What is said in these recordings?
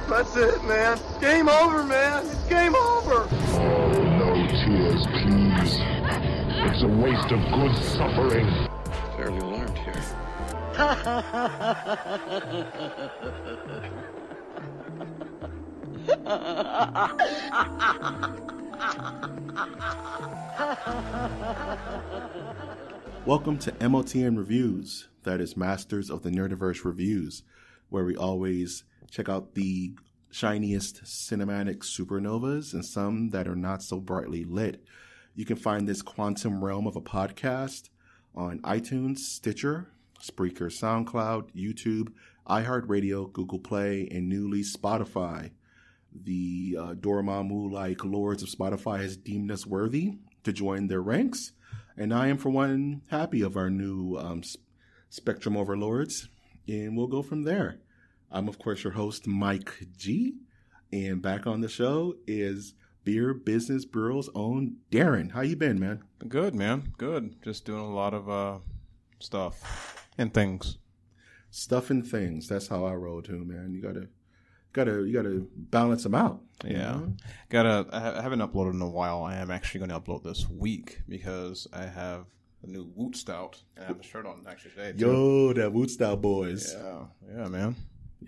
That's it, man. Game over, man. It's game over. Oh, no tears, please. It's a waste of good suffering. Fairly alarmed here. Welcome to MOTN Reviews, that is Masters of the Nerdiverse Reviews, where we always check out the shiniest cinematic supernovas and some that are not so brightly lit. You can find this quantum realm of a podcast on iTunes, Stitcher, Spreaker, SoundCloud, YouTube, iHeartRadio, Google Play, and newly Spotify. The Dormammu-like lords of Spotify has deemed us worthy to join their ranks, and I am, for one, happy of our new Spectrum Overlords, and we'll go from there. I'm, of course, your host, Mike G, and back on the show is Beer Business Bureau's own Darren. How you been, man? Good, man. Good. Just doing a lot of stuff and things. Stuff and things. That's how I roll too, man. You gotta balance them out. Yeah. I haven't uploaded in a while. I am actually going to upload this week because I have a new Woot Stout. And I have a shirt on actually today, too. Yo, that Woot Stout boys. Yeah, man.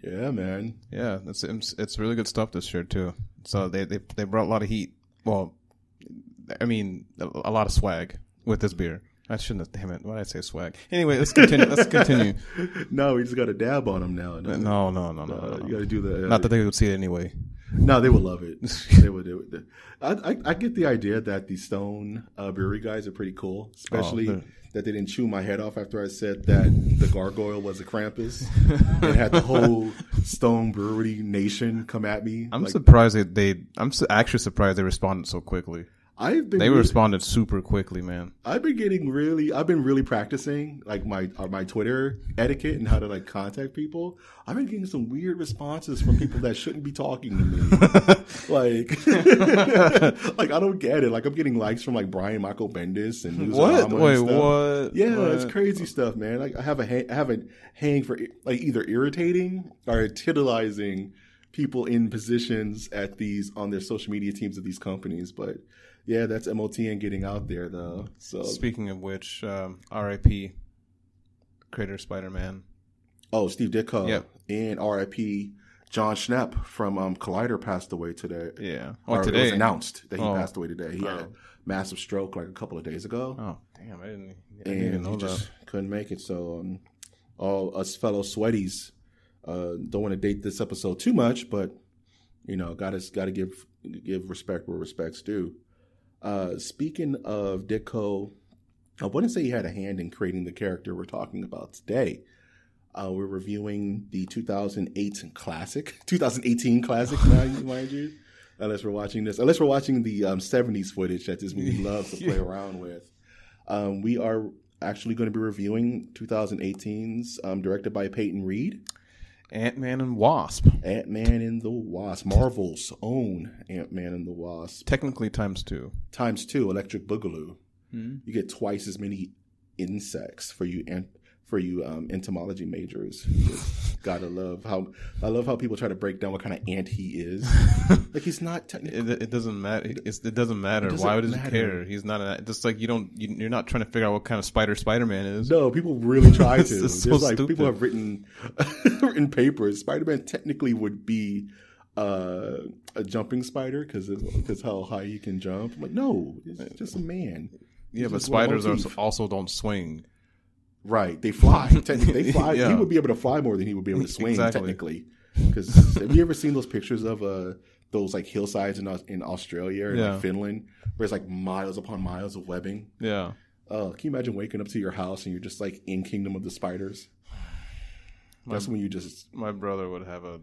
Yeah, man. Yeah, it's really good stuff this year too. So they brought a lot of heat. Well, I mean a lot of swag with this beer. I shouldn't have. Damn it! Why did I say swag? Anyway, let's continue. No, we just got to dab on them now. No. You got to do the. Not that they would see it anyway. No, they would love it. They would. I get the idea that the Stone brewery guys are pretty cool, especially that they didn't chew my head off after I said that the gargoyle was a Krampus and had the whole Stone Brewery nation come at me. I'm surprised I'm actually surprised they responded so quickly. Responded super quickly, man. I've been really practicing like my Twitter etiquette and how to like contact people. I've been getting some weird responses from people that shouldn't be talking to me. like I don't get it. Like I'm getting likes from like Brian Michael Bendis and what? Wait, and stuff. What? Yeah, what? It's crazy stuff, man. Like I have a hang for like either irritating or titillizing people in positions on their social media teams of these companies, but. Yeah, that's MOTN getting out there, though. So speaking of which, R.I.P. creator Spider-Man. Oh, Steve Ditko. Yep. And R.I.P. John Schnepp from Collider passed away today. Yeah. Today. It was announced that he passed away today. He had a massive stroke like a couple of days ago. Oh, damn. I didn't even know that. Just couldn't make it. So all us fellow sweaties don't want to date this episode too much, but, you know, got to give respect where respect's due. Speaking of Ditko, I wouldn't say he had a hand in creating the character we're talking about today. We're reviewing the 2018 classic, mind you. Unless we're watching the 70s footage that this movie loves to play around with. We are actually going to be reviewing 2018's directed by Peyton Reed. Ant-Man and Wasp. Ant-Man and the Wasp. Marvel's own Ant-Man and the Wasp. Technically times 2. Times 2, Electric Boogaloo. Mm-hmm. You get twice as many insects for you entomology majors. Gotta love how people try to break down what kind of ant he is. Like he's not technically. It doesn't matter. It doesn't matter. Why would he care? He's not just like you're not trying to figure out what kind of Spider-Man is. No, people really try to. There's so like people have written papers. Spider-Man technically would be a jumping spider because how high he can jump. I'm like, no, it's just a man. Yeah, but spiders also don't swing. Right, they fly. They fly. Yeah. He would be able to fly more than he would be able to swing. Exactly. Technically. Because have you ever seen those pictures of those like hillsides in Australia or like Finland, where it's like miles upon miles of webbing? Yeah. Can you imagine waking up to your house and you're just like in Kingdom of the Spiders? That's when you just. My brother would have a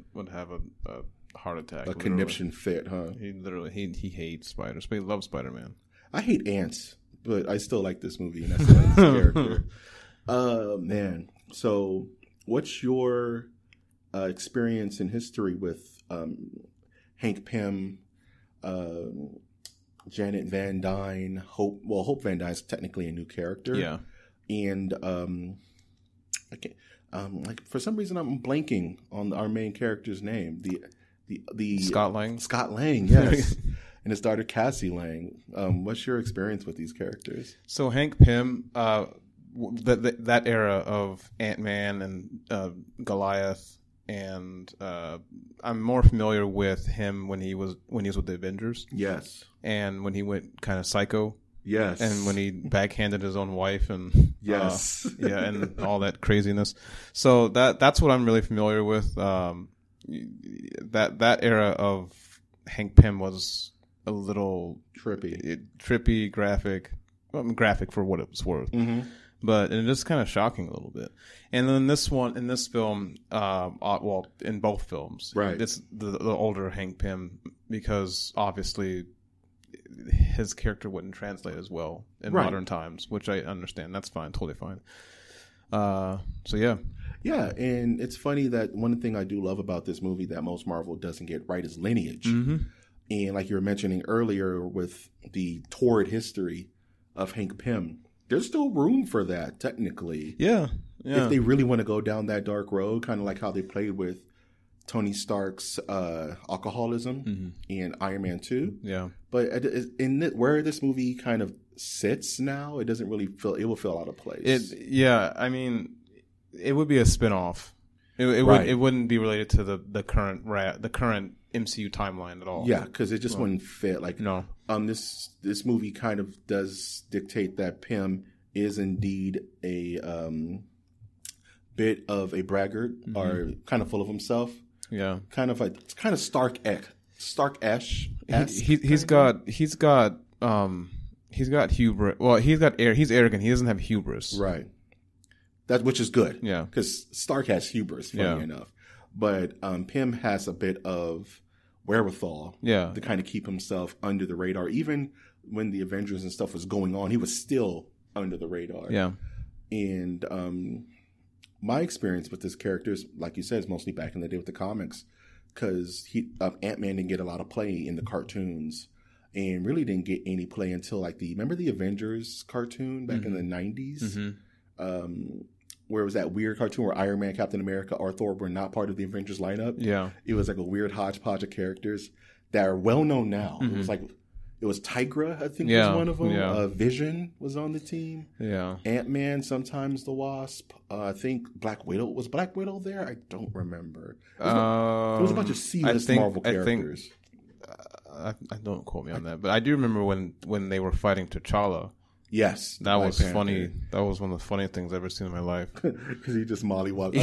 heart attack. A conniption fit, huh? He hates spiders, but he loves Spider-Man. I hate ants, but I still like this movie and I still like this character. Man. So, what's your experience in history with Hank Pym, Janet Van Dyne, Hope? Well, Hope Van Dyne is technically a new character. Yeah. And like for some reason I'm blanking on our main character's name. the Scott Lang. Scott Lang, yes, and his daughter Cassie Lang. What's your experience with these characters? So Hank Pym, that era of Ant-Man and Goliath, and I'm more familiar with him when he was with the Avengers. Yes, and when he went kind of psycho. Yes, and when he backhanded his own wife, and yes, and all that craziness. So that's what I'm really familiar with. That era of Hank Pym was a little trippy, graphic for what it was worth. Mm-hmm. But it is kind of shocking a little bit. And then in this film, well, in both films, right? It's the older Hank Pym, because obviously his character wouldn't translate as well in modern times, which I understand. That's fine, totally fine. So yeah. Yeah, and it's funny that one thing I do love about this movie that most Marvel doesn't get right is lineage. Mm-hmm. And like you were mentioning earlier with the torrid history of Hank Pym, there's still room for that, technically. Yeah. If they really want to go down that dark road, kind of like how they played with Tony Stark's alcoholism in Iron Man 2. Yeah. But where this movie kind of sits now, it doesn't really feel, it will feel out of place. I mean, it would be a spin-off. It wouldn't be related to the current MCU timeline at all. Yeah, because it just wouldn't fit. Like, no. This movie kind of does dictate that Pym is indeed a bit of a braggart, or kind of full of himself. Yeah, kind of Stark-esh. He's got hubris. Well, he's arrogant. He doesn't have hubris. Right. Which is good. Yeah. Because Stark has hubris, funny enough. But Pym has a bit of wherewithal to kind of keep himself under the radar. Even when the Avengers and stuff was going on, he was still under the radar. Yeah. And my experience with this character is, like you said, is mostly back in the day with the comics. Because Ant-Man didn't get a lot of play in the cartoons. And really didn't get any play until remember the Avengers cartoon back in the 90s? Mm-hmm. Where it was that weird cartoon where Iron Man, Captain America, or Thor were not part of the Avengers lineup. Yeah. It was like a weird hodgepodge of characters that are well known now. Mm-hmm. It was Tigra, I think, was one of them. Yeah. Vision was on the team. Yeah. Ant-Man, sometimes the Wasp. I think Black Widow. Was Black Widow there? I don't remember. It was a bunch of C-list Marvel characters. I don't quote me on that, but I do remember when they were fighting T'Challa. Yes, that was funny. That was one of the funniest things I've ever seen in my life. Because he just mollywopped.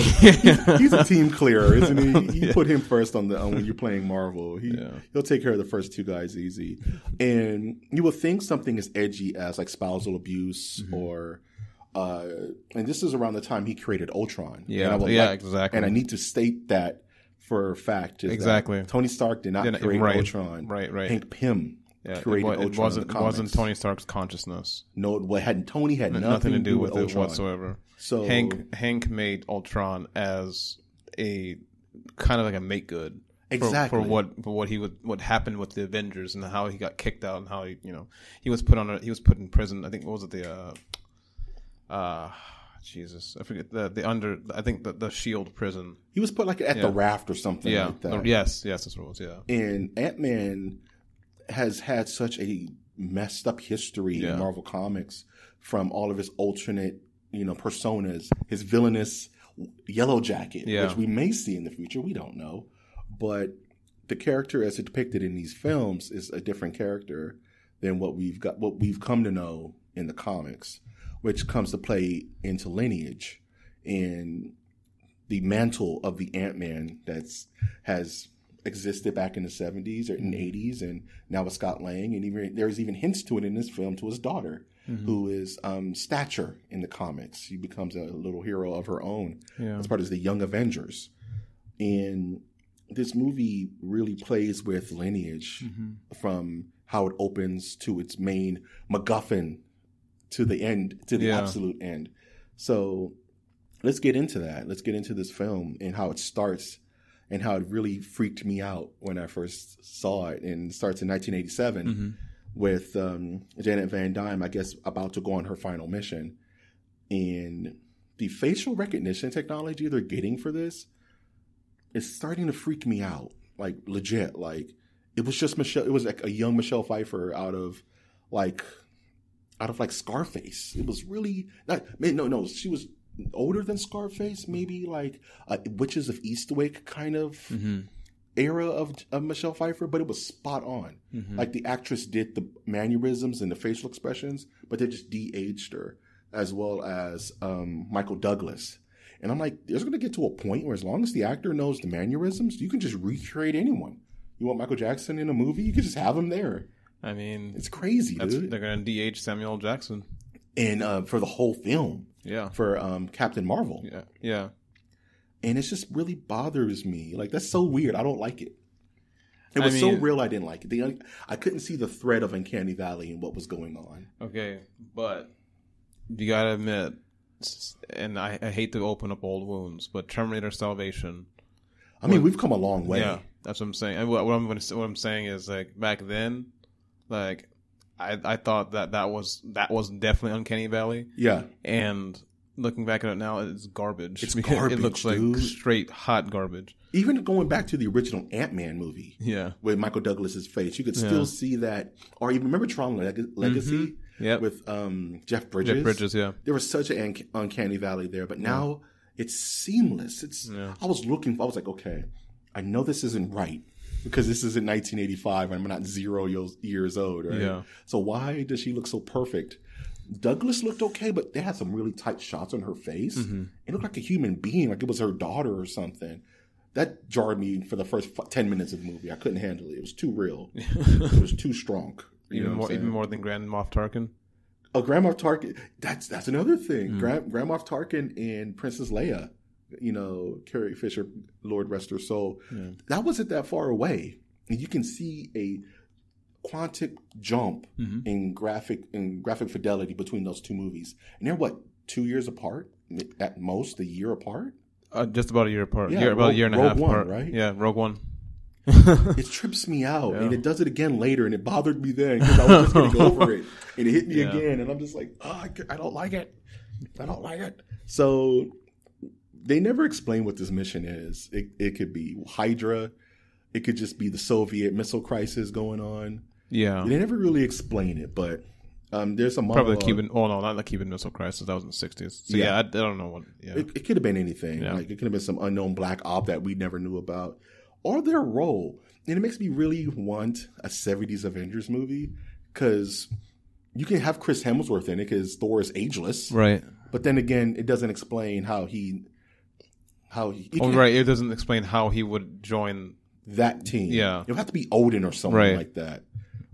He's a team clearer, isn't he? You put him first on when you're playing Marvel. He'll take care of the first two guys easy. And you will think something as edgy as like spousal abuse or. And this is around the time he created Ultron. Yeah, exactly. And I need to state that for a fact. Exactly. Tony Stark did not create Ultron. Right. Hank Pym. Yeah, it wasn't Tony Stark's consciousness. No, Tony had nothing to do with it whatsoever. So Hank made Ultron as a kind of like a make good, exactly, for what happened with the Avengers and how he got kicked out and how he was put in prison. I think what was it Jesus, I forget I think the Shield prison. He was put at the raft or something. Yeah, like that. Yes, that's what it was. Yeah, and Ant-Man has had such a messed up history in Marvel Comics from all of his alternate, personas, his villainous Yellow Jacket, which we may see in the future. We don't know. But the character as depicted in these films is a different character than what we've come to know in the comics, which comes to play into lineage and the mantle of the Ant-Man has existed back in the 70s or in the 80s, and now with Scott Lang, and there's even hints to it in this film to his daughter, who is Stature in the comics. She becomes a little hero of her own as part of the Young Avengers. And this movie really plays with lineage from how it opens to its main MacGuffin to the end, to the absolute end. So let's get into that. Let's get into this film and how it starts and how it really freaked me out when I first saw it. And it starts in 1987 with Janet Van Dyne, I guess, about to go on her final mission. And the facial recognition technology they're getting for this is starting to freak me out like legit. Like it was just Michelle. It was like a young Michelle Pfeiffer out of like Scarface. It was really not. No. She was older than Scarface. Maybe like Witches of Eastwick kind of era of Michelle Pfeiffer, but it was spot on. Like the actress did the mannerisms and the facial expressions, but they just de-aged her, as well as Michael Douglas. And I'm like, there's going to get to a point where as long as the actor knows the mannerisms, you can just recreate anyone. You want Michael Jackson in a movie, you can just have him there. I mean, it's crazy, dude. They're going to de-age Samuel L. Jackson. And for the whole film. Yeah. For Captain Marvel. Yeah. Yeah. And it just really bothers me. Like, that's so weird. I don't like it. It was so real, I didn't like it. I couldn't see the thread of Uncanny Valley and what was going on. Okay, but you gotta admit, and I hate to open up old wounds, but Terminator Salvation. I mean, we've come a long way. Yeah, that's what I'm saying. And what I'm saying is, like, back then, like, I thought that was definitely Uncanny Valley. Yeah, and looking back at it now, it's garbage. It's garbage. It looks like straight hot garbage. Even going back to the original Ant-Man movie, yeah, with Michael Douglas's face, you could still see that. Or even remember Tron Legacy, with Jeff Bridges. Jeff Bridges, yeah. There was such an uncanny valley there, but now it's seamless. I was like, okay, I know this isn't right because this is in 1985 and I'm not 0 years old, right? Yeah. So why does she look so perfect? Douglas looked okay, but they had some really tight shots on her face. It looked like a human being, like it was her daughter or something. That jarred me for the first 10 minutes of the movie. I couldn't handle it. It was too real. It was too strong. Even more than Grand Moff Tarkin? Oh, Grand Moff Tarkin. That's another thing. Grand Moff Tarkin and Princess Leia. You know, Carrie Fisher, Lord rest her soul. Yeah. That wasn't that far away. And you can see a quantic jump in graphic fidelity between those two movies. And they're, 2 years apart? At most, a year apart? Just about a year apart. Yeah, about a year and a half apart. Right? Yeah, Rogue One. It trips me out, and it does it again later, and it bothered me then because I was just getting over it, and it hit me again, and I'm just like, I don't like it. I don't like it. So they never explain what this mission is. It could be Hydra. It could just be the Soviet missile crisis going on. Yeah. They never really explain it, but there's a monologue. Probably the Cuban. Oh no, not the Cuban Missile Crisis. That was in the 60s. So I don't know what. Yeah. It could have been anything. Yeah. Like it could have been some unknown black op that we never knew about, or their role. And it makes me really want a 70s Avengers movie because you can have Chris Hemsworth in it because Thor is ageless, right? But then again, it doesn't explain how he. Right. It doesn't explain how he would join that team. Yeah, it would have to be Odin or something like that.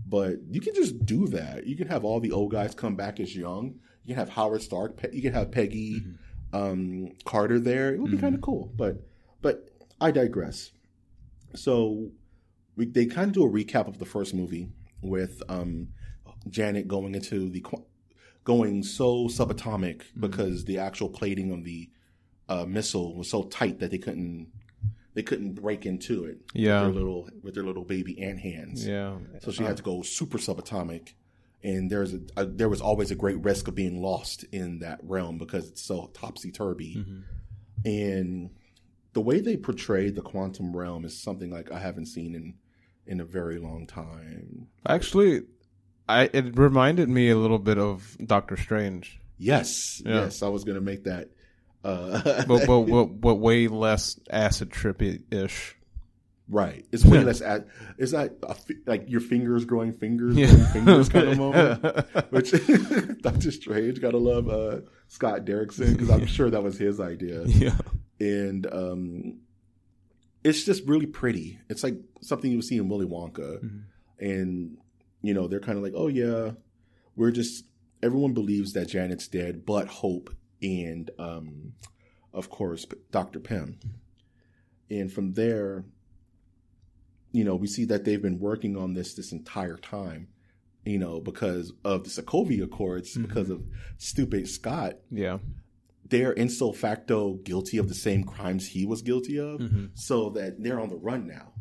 But you can just do that. You can have all the old guys come back as young. You can have Howard Stark. You can have Peggy Carter there. It would be kind of cool. But I digress. So they kind of do a recap of the first movie with Janet going so subatomic because the actual plating of the missile was so tight that they couldn't break into it with their little baby ant hands. Yeah. So she had to go super subatomic. And there was always a great risk of being lost in that realm because it's so topsy-turvy. And the way they portrayed the quantum realm is something like I haven't seen in a very long time. Actually, it reminded me a little bit of Doctor Strange. Yes. Yeah. Yes, I was going to make that. But way less acid trippy-ish. Right. It's way less. It's not like your fingers growing fingers kind of moment. Which Doctor Strange, gotta love Scott Derrickson because I'm sure that was his idea. Yeah. And it's just really pretty. It's like something you would see in Willy Wonka. And they're kind of like, oh yeah, everyone believes that Janet's dead, but Hope and of course Dr. Pym. And from there, we see that they've been working on this entire time, because of the Sokovia Accords, because of stupid Scott. Yeah. They're in so facto guilty of the same crimes he was guilty of, so that they're on the run now,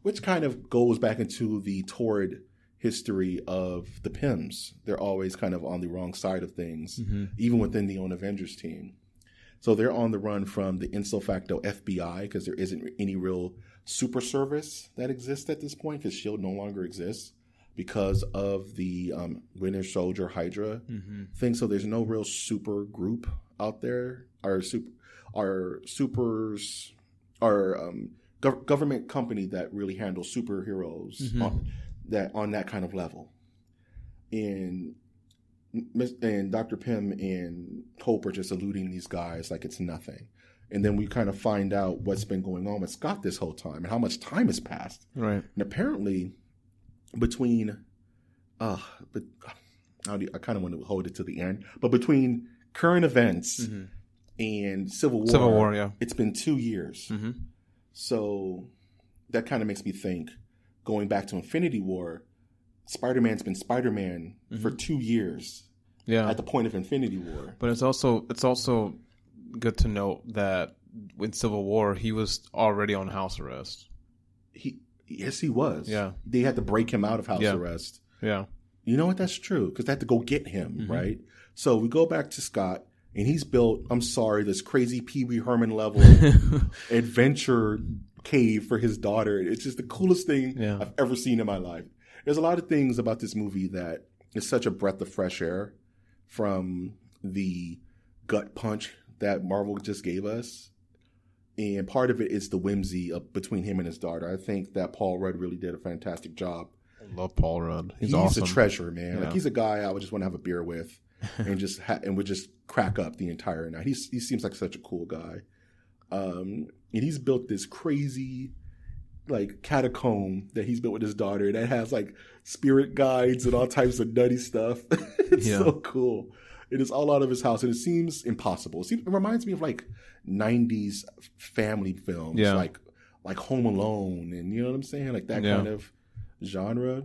which kind of goes back into the torrid history of the Pyms. They're always kind of on the wrong side of things, even within the own Avengers team. So they're on the run from the ipso facto FBI because there isn't any real super service that exists at this point because S.H.I.E.L.D. no longer exists because of the Winter Soldier Hydra thing. So there's no real super group out there. Government company that really handles superheroes on that kind of level. And Dr. Pym and Hope are just eluding these guys like it's nothing. And then we kind of find out what's been going on with Scott this whole time and how much time has passed. Right. And apparently between I kind of want to hold it to the end, but between current events and Civil War, yeah. It's been 2 years. So that kind of makes me think, going back to Infinity War, Spider-Man's been Spider-Man for 2 years. Yeah. At the point of Infinity War. But it's also good to note that in Civil War he was already on house arrest. Yes, he was. Yeah. They had to break him out of house arrest. Yeah. You know what? That's true because they had to go get him, right? So we go back to Scott, and he's built, this crazy Pee Wee Herman level adventure cave for his daughter. It's just the coolest thing I've ever seen in my life. There's a lot of things about this movie that is such a breath of fresh air from the gut punch that Marvel just gave us. And part of it is the whimsy between him and his daughter. I think that Paul Rudd really did a fantastic job. I love Paul Rudd. He's awesome. a treasure, man. Yeah. Like he's a guy I would just want to have a beer with and and would just crack up the entire night. He seems like such a cool guy. And he's built this crazy like catacomb that he's built with his daughter that has like spirit guides and all types of nutty stuff. It's so cool. It is all out of his house, and it seems impossible. It reminds me of like 90s family films, like Home Alone, and you know what I'm saying, like that kind of genre.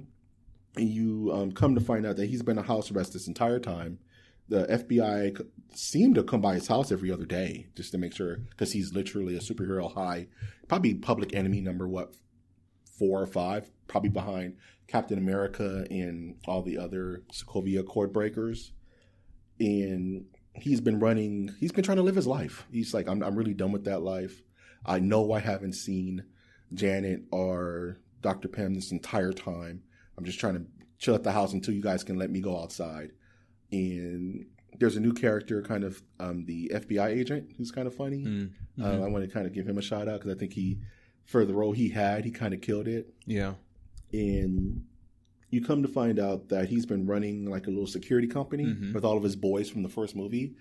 And you come to find out that he's been on house arrest this entire time. The FBI seemed to come by his house every other day just to make sure, because he's literally a superhero high, probably public enemy number 4 or 5, probably behind Captain America and all the other Sokovia Accord breakers. And he's been trying to live his life. He's like, I'm really done with that life. I know I haven't seen Janet or Dr. Pym this entire time. I'm just trying to chill at the house until you guys can let me go outside. And there's a new character, kind of the FBI agent, who's kind of funny. I want to kind of give him a shout out because I think for the role he kind of killed it. Yeah. And you come to find out that he's been running like a little security company with all of his boys from the first movie.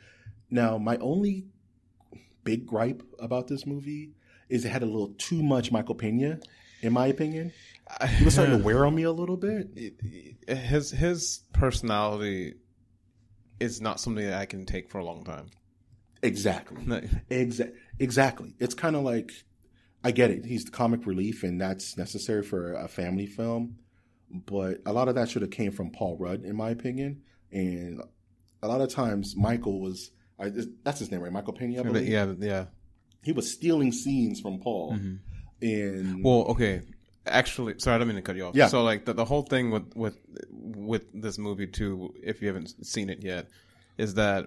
Now, my only big gripe about this movie is it had a little too much Michael Pena, in my opinion. He was starting to wear on me a little bit. His personality is not something that I can take for a long time. Exactly. Exactly. It's kind of like, I get it. He's the comic relief, and that's necessary for a family film. But a lot of that should have came from Paul Rudd, in my opinion. And a lot of times, Michael was, that's his name, right? Michael Pena, I believe? Yeah. He was stealing scenes from Paul. And well, okay. Actually, sorry, I don't mean to cut you off. Yeah. So, like, the whole thing with this movie, too, if you haven't seen it yet, is that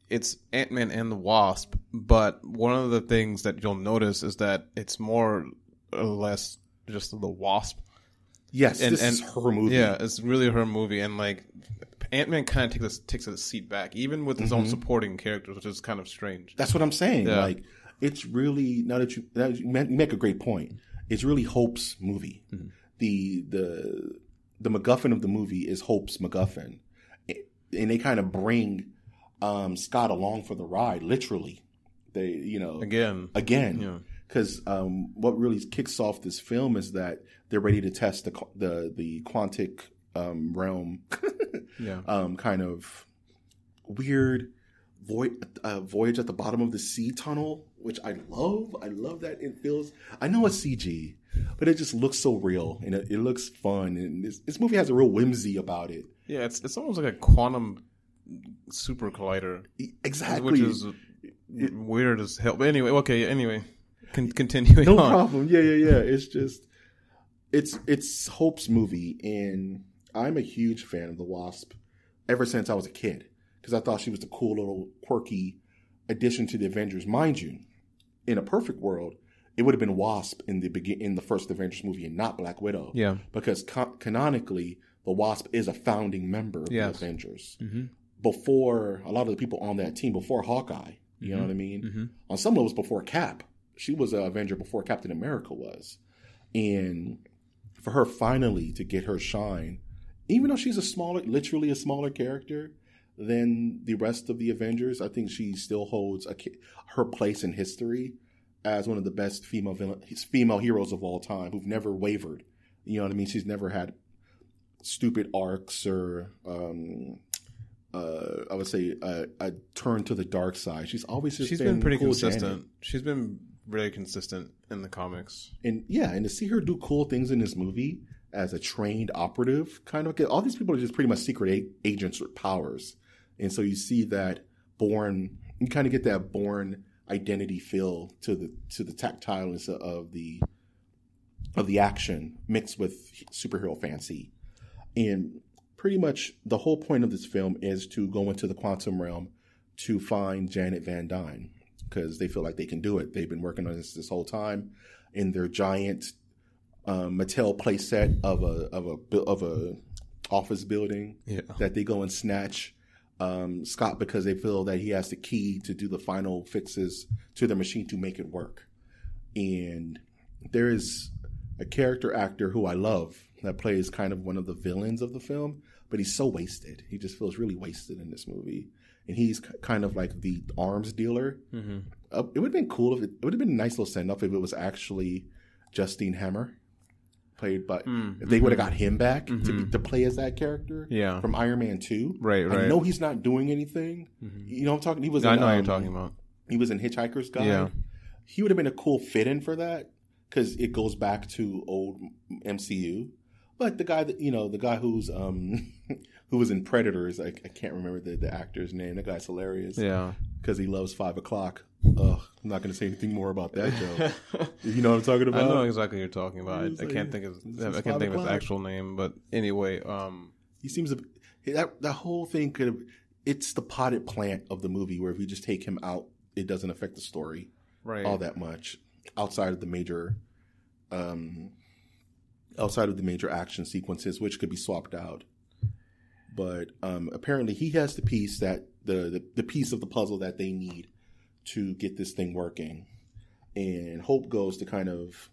it's Ant-Man and the Wasp, but one of the things that you'll notice is that it's more or less just the Wasp. Yes, this is her movie. Yeah, it's really her movie, and like Ant-Man kind of takes a seat back, even with his own supporting characters, which is kind of strange. That's what I'm saying. Yeah. Like, it's really, now that you make a great point. It's really Hope's movie. The MacGuffin of the movie is Hope's MacGuffin, and they kind of bring Scott along for the ride, literally. They, again, because what really kicks off this film is that they're ready to test the quantic realm, kind of weird voyage at the bottom of the sea tunnel, which I love. I love that it feels. I know it's CG, but it just looks so real and it looks fun. And this movie has a real whimsy about it. Yeah, it's almost like a quantum super collider. Exactly, which is weird as hell. But anyway, continuing. No on. problem. Yeah. It's just it's Hope's movie, and I'm a huge fan of the Wasp ever since I was a kid because I thought she was the cool little quirky addition to the Avengers. Mind you, in a perfect world, it would have been Wasp in the first Avengers movie and not Black Widow. Yeah. Because canonically, the Wasp is a founding member of the Avengers. Mm-hmm. Before a lot of the people on that team, before Hawkeye, you know what I mean? Mm-hmm. On some levels, before Cap. She was an Avenger before Captain America was. And for her finally to get her shine, even though she's literally a smaller character than the rest of the Avengers, I think she still holds her place in history as one of the best female heroes of all time who've never wavered. You know what I mean? She's never had stupid arcs or, I would say, a turn to the dark side. She's always just been pretty cool consistent. Janet. She's been really consistent in the comics. And to see her do cool things in this movie as a trained operative, kind of, all these people are just pretty much secret agents with powers. And so you see that you kind of get that Bourne identity feel to the tactileness of the action mixed with superhero fancy. And pretty much the whole point of this film is to go into the quantum realm to find Janet Van Dyne because they feel like they can do it. They've been working on this whole time in their giant Mattel playset of a office building that they go and snatch. Scott, because they feel that he has the key to do the final fixes to the machine to make it work. And there is a character actor who I love that plays kind of one of the villains of the film, but he's so wasted. He just feels really wasted in this movie. And he's kind of like the arms dealer. Mm-hmm. It would have been cool it would have been a nice little send-off if it was actually Justine Hammer. Played by, if they would have got him back to play as that character from Iron Man 2. Right. I know he's not doing anything. Mm-hmm. You know what I'm talking? He was. I know what you're talking about. He was in Hitchhiker's Guide. Yeah. He would have been a cool fit-in for that because it goes back to old MCU. But the guy who's who was in Predators, I can't remember the actor's name. That guy's hilarious. Yeah. Because he loves 5 o'clock. I'm not going to say anything more about that, Joe. You know what I'm talking about? I know exactly what you're talking about. I can't think of his actual name, but anyway, he seems that whole thing could have. It's the potted plant of the movie where if you just take him out, it doesn't affect the story all that much outside of the major action sequences, which could be swapped out. But apparently, he has the piece that the piece of the puzzle that they need to get this thing working, and Hope goes to kind of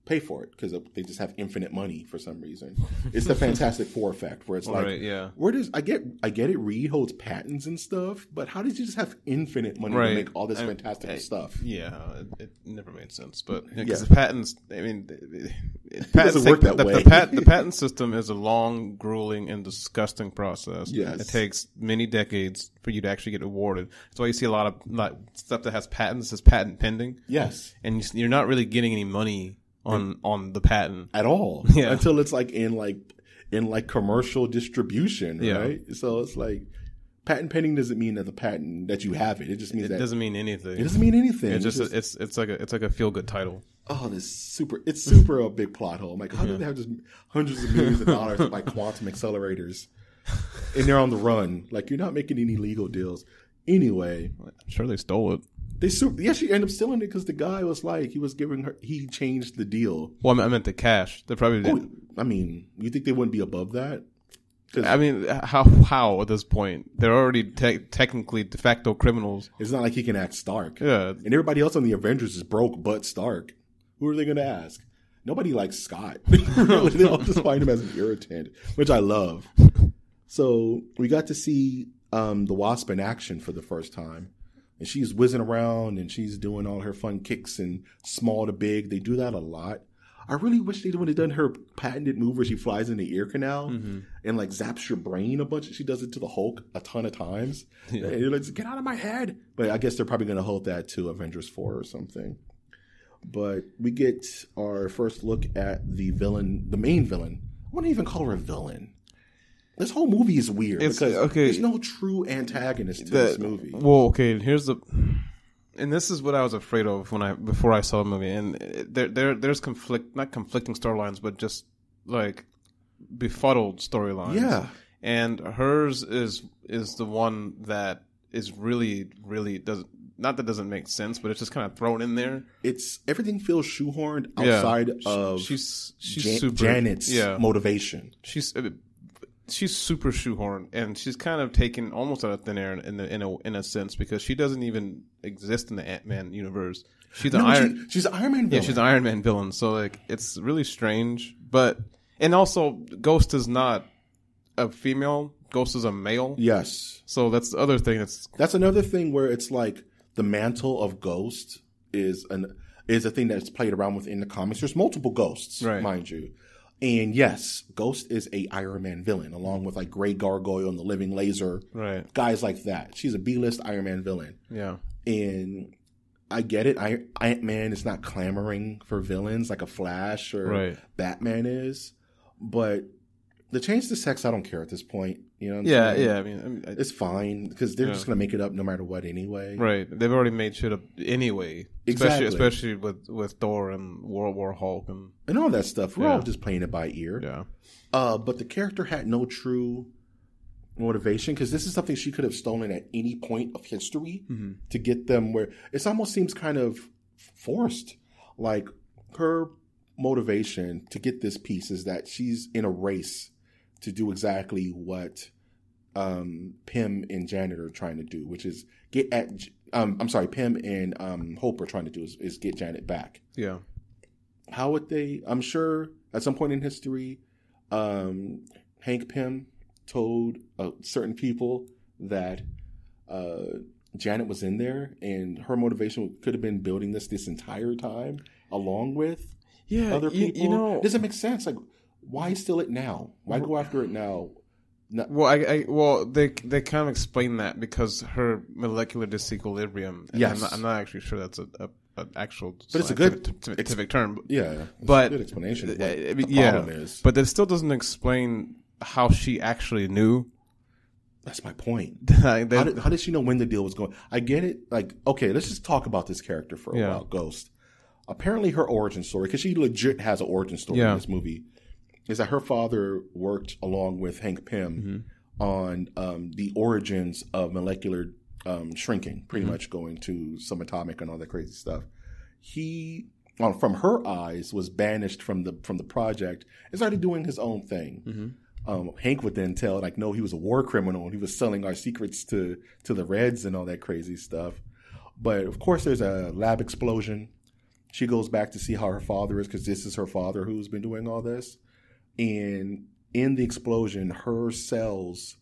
pay for it because they just have infinite money for some reason. It's the Fantastic Four effect where it's like, where does I get it? Reed holds patents and stuff, but how did you just have infinite money to make all this fantastic stuff? Yeah, it never made sense. But because the patents, I mean, it doesn't work that way. The patent system is a long, grueling, and disgusting process. Yes. It takes many decades for you to actually get awarded. That's why you see a lot of stuff that has patents is patent pending. Yes, and you're not really getting any money on the patent at all until it's in commercial distribution, right? So it's like patent pending doesn't mean that the patent that you have it just means it doesn't mean anything. It doesn't mean anything. It's like a feel good title. Oh, it's super a big plot hole. I'm like, how do they have just hundreds of millions of dollars to buy quantum accelerators and they're on the run? Like, you're not making any legal deals. Anyway, I'm sure they stole it. She ended up stealing it because the guy was like, he changed the deal. Well, I meant the cash. They probably did. I mean, you think they wouldn't be above that? I mean, how at this point? They're already technically de facto criminals. It's not like he can act Stark. Yeah. And everybody else on the Avengers is broke but Stark. Who are they going to ask? Nobody likes Scott. They all just find him as an irritant, which I love. So we got to see the Wasp in action for the first time. And she's whizzing around and she's doing all her fun kicks and small to big. They do that a lot. I really wish they would have done her patented move where she flies in the ear canal and like zaps your brain a bunch. She does it to the Hulk a ton of times. Yeah. And you're like, get out of my head. But I guess they're probably going to hold that to Avengers 4 or something. But we get our first look at the villain, the main villain. I wouldn't even call her a villain. This whole movie is weird because there's no true antagonist to this movie. Well, okay, and this is what I was afraid of before I saw the movie. And there's not conflicting storylines, but just like befuddled storylines. Yeah, and hers is the one that is really, really not that doesn't make sense, but it's just kind of thrown in there. It's everything feels shoehorned outside of she's super, Janet's motivation. She's super shoehorned, and she's kind of taken almost out of thin air in a sense, because she doesn't even exist in the Ant-Man universe. She's an Iron Man villain. Yeah, she's an Iron Man villain. So like, it's really strange. And also, Ghost is not a female. Ghost is a male. Yes. So that's the other thing. That's another thing where it's like the mantle of Ghost is a thing that's played around with in the comics. There's multiple Ghosts, mind you. And yes, Ghost is a Iron Man villain, along with like Grey Gargoyle and the Living Laser. Right. Guys like that. She's a B-list Iron Man villain. Yeah. And I get it. Ant-Man is not clamoring for villains like a Flash or Batman is. But the change to sex, I don't care at this point. You know what I'm saying? Yeah. I mean, it's fine, because they're just going to make it up no matter what anyway. Right. They've already made shit up anyway. Exactly. Especially with Thor and World War Hulk and all that stuff. We're all just playing it by ear. Yeah. But the character had no true motivation, because this is something she could have stolen at any point of history to get them where it almost seems kind of forced. Like, her motivation to get this piece is that she's in a race to do exactly what Pym and Janet are trying to do, which is get at Pym and Hope are trying to do is get Janet back. Yeah. How would they? I'm sure at some point in history, Hank Pym told certain people that Janet was in there, and her motivation could have been building this entire time along with other people. You know, doesn't make sense. Like, why steal it now? Why go after it now? Well, they kind of explain that because her molecular disequilibrium. Yes, I'm not actually sure that's an actual, but it's a good scientific term. Yeah, but a good explanation. Of what the problem is. But that still doesn't explain how she actually knew. That's my point. How did she know when the deal was going? I get it. Like, okay, let's just talk about this character for a while, Ghost. Apparently, her origin story, because she legit has an origin story in this movie, is that her father worked along with Hank Pym on the origins of molecular shrinking, pretty much going to subatomic and all that crazy stuff. He, from her eyes, was banished from the project and started doing his own thing. Hank would then tell, like, no, he was a war criminal and he was selling our secrets to the Reds and all that crazy stuff. But of course, there's a lab explosion. She goes back to see how her father is, because this is her father who's been doing all this. And in the explosion, her cells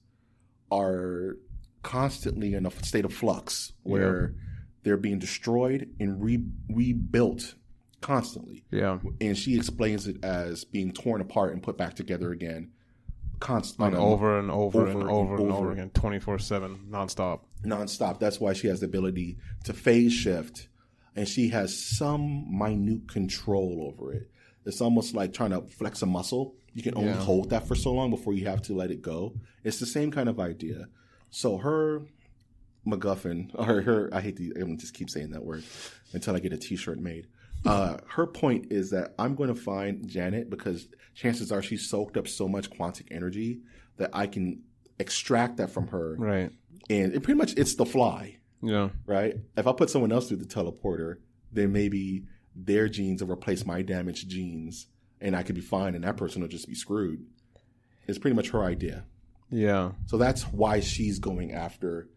are constantly in a state of flux where they're being destroyed and rebuilt constantly. Yeah. And she explains it as being torn apart and put back together again. Constantly. Over and over again, 24/7, nonstop. That's why she has the ability to phase shift, and she has some minute control over it. It's almost like trying to flex a muscle. You can only hold that for so long before you have to let it go. It's the same kind of idea. So her MacGuffin, or I'm just keep saying that word until I get a t-shirt made. Her point is that I'm going to find Janet because chances are she's soaked up so much quantic energy that I can extract that from her. Right. And pretty much it's the Fly. Yeah. Right? If I put someone else through the teleporter, then maybe their genes will replace my damaged genes and I could be fine and that person will just be screwed. It's pretty much her idea. Yeah. So that's why she's going after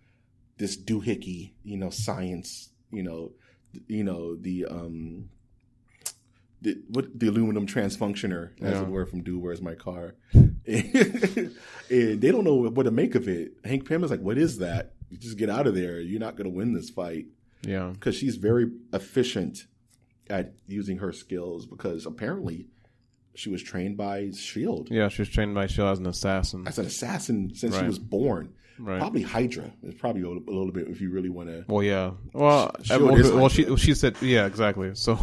this doohickey, science, the aluminum transfunctioner, as it were, from Dude, Where's My Car? And they don't know what to make of it. Hank Pym is like, what is that? You just get out of there. You're not going to win this fight. Yeah. Because she's very efficient at using her skills because apparently she was trained by S.H.I.E.L.D. Yeah, she was trained by S.H.I.E.L.D. as an assassin. As an assassin since she was born. Right. Probably Hydra. It's probably a little bit if you really want to. Well, yeah. Well, she said, yeah, exactly. So,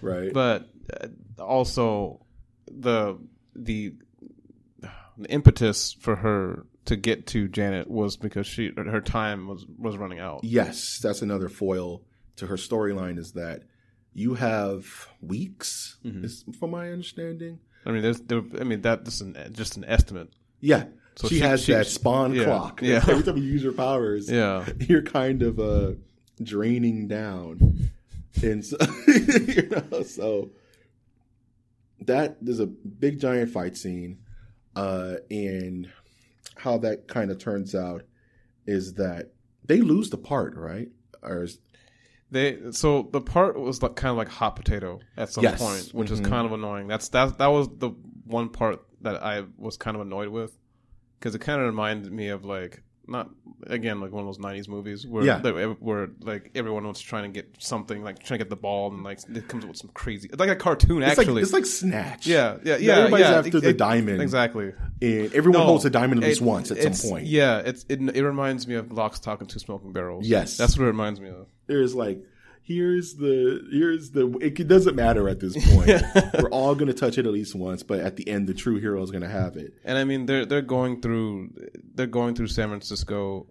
right. But also, the impetus for her to get to Janet was because her time was running out. Yes, that's another foil to her storyline. Is that you have weeks, from my understanding. I mean, that's just an estimate. Yeah. So she has that spawn clock. Yeah. Every time you use your powers, you're kind of draining down. And so, so that there's a big giant fight scene. And how that kind of turns out is that they lose the part, right? So the part was kind of like hot potato at some point, which is kind of annoying. That was the one part that I was kind of annoyed with, because it kind of reminded me of like not again like one of those 90s movies where like everyone was trying to get something, like trying to get the ball, and like it comes up with some crazy, it's like a cartoon actually. It's like Snatch. Yeah. Everybody's after the diamond. Exactly. And everyone holds a diamond at least once at some point. Yeah, it reminds me of Locks, Talking, Two Smoking Barrels. Yes. That's what it reminds me of. There's like, here's the it doesn't matter at this point. We're all going to touch it at least once, but at the end the true hero is going to have it. And I mean they're going through San Francisco,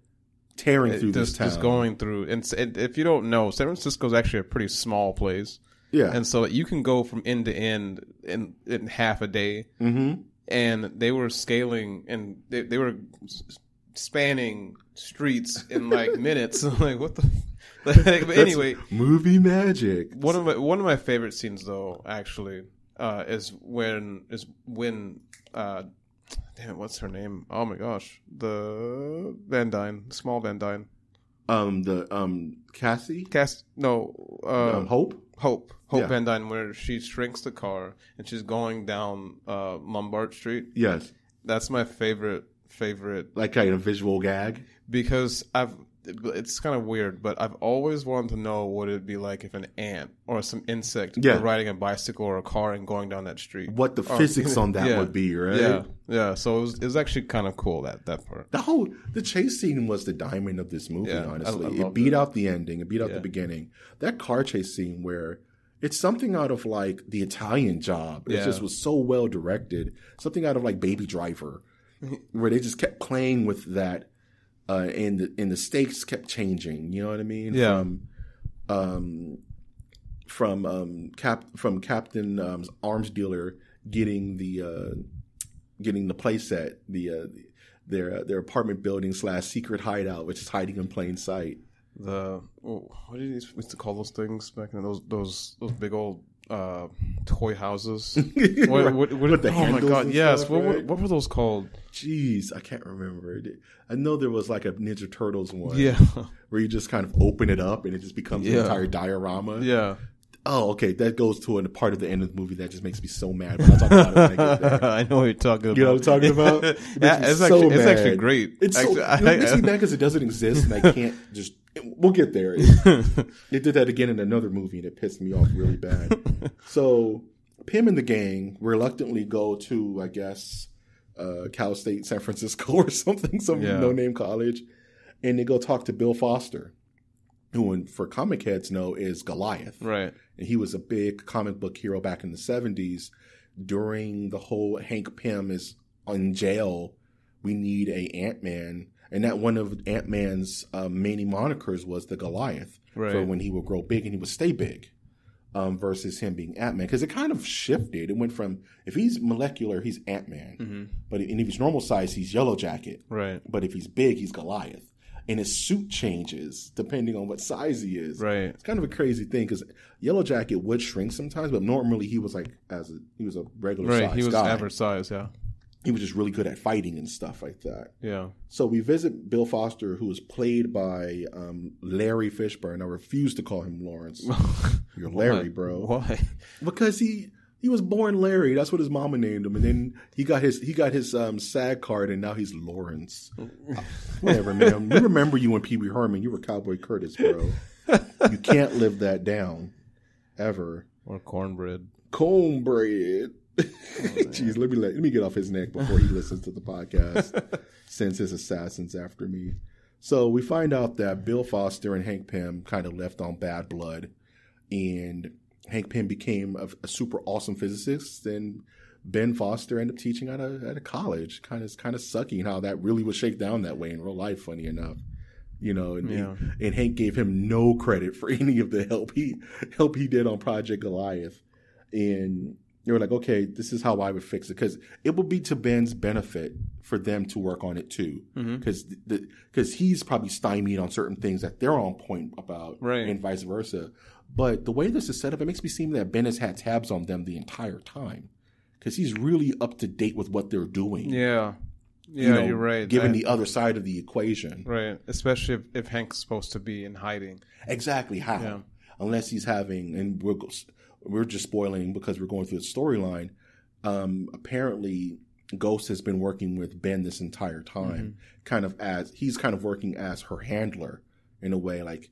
tearing through this town. Just going through, and if you don't know, San Francisco is actually a pretty small place. Yeah. And so you can go from end to end in half a day. Mm-hmm. And they were scaling, and they were spanning streets in like minutes. Like what the? But anyway, movie magic. One of my favorite scenes, though, actually, is when damn it, what's her name? Oh my gosh, the Van Dyne, small Van Dyne. Cassie? Hope Van Dyne, where she shrinks the car and she's going down Lombard Street. Yes. That's my favorite. Like kind of visual gag? Because it's kind of weird, but I've always wanted to know what it'd be like if an ant or some insect were riding a bicycle or a car and going down that street. What the physics on that would be, right? Yeah. So it was actually kind of cool, that part. The chase scene was the diamond of this movie, honestly. It beat out the ending. It beat out the beginning. That car chase scene where it's something out of like The Italian Job. It just was so well directed. Something out of like Baby Driver, where they just kept playing with that. And the stakes kept changing. You know what I mean? Yeah. From Captain arms dealer getting the playset, their apartment building / secret hideout, which is hiding in plain sight. What did you used to call those things back in those big old toy houses? What the handles? Oh my god! Yes. Stuff, right? What were those called? Jeez, I can't remember. I know there was like a Ninja Turtles one. Yeah. Where you just kind of open it up and it just becomes an entire diorama. Yeah. Oh, okay. That goes to a part of the end of the movie that just makes me so mad. But I'll talk about it when I get there. I know what you're talking about. You know what I'm talking about? It's actually great. It makes me mad because it doesn't exist and I can't just... We'll get there. They did that again in another movie and it pissed me off really bad. So Pym and the gang reluctantly go to, I guess, Cal State San Francisco or something, some no-name college, and they go talk to Bill Foster, who, for comic heads know, is Goliath. Right. And he was a big comic book hero back in the 70s. During the whole Hank Pym is in jail, we need a Ant-Man. And that one of Ant-Man's many monikers was the Goliath. Right. For when he would grow big and he would stay big. Versus him being Ant-Man. Because it kind of shifted. It went from, if he's molecular, he's Ant-Man. Mm-hmm. But if he's normal size, he's Yellow Jacket. Right. But if he's big, he's Goliath. And his suit changes depending on what size he is. Right. It's kind of a crazy thing because Yellow Jacket would shrink sometimes, but normally he was he was a regular size guy. Right, he was average size, yeah. He was just really good at fighting and stuff like that. Yeah. So we visit Bill Foster, who is played by Larry Fishburne. I refuse to call him Lawrence. You're Larry, bro. Why? Because he was born Larry. That's what his mama named him, and then he got his SAG card, and now he's Lawrence. Whatever, man. We remember you when Pee Wee Herman. You were Cowboy Curtis, bro. You can't live that down, ever. Or cornbread. Jeez, let me get off his neck before he listens to the podcast. Sends his assassins after me. So we find out that Bill Foster and Hank Pym kind of left on bad blood, and Hank Pym became a super awesome physicist, and Ben Foster ended up teaching at a college. Kind of sucky how that really would shake down that way in real life. Funny enough, you know, and Hank gave him no credit for any of the help he did on Project Goliath, and they were like, okay, this is how I would fix it, because it would be to Ben's benefit for them to work on it too, because he's probably stymied on certain things that they're on point about, right, and vice versa. But the way this is set up, it makes me seem that Ben has had tabs on them the entire time, because he's really up to date with what they're doing. Yeah, you're right. Given the other side of the equation, right? Especially if Hank's supposed to be in hiding. Exactly how, unless he's having, and we're just spoiling because we're going through the storyline. Apparently, Ghost has been working with Ben this entire time, he's kind of working as her handler in a way. Like,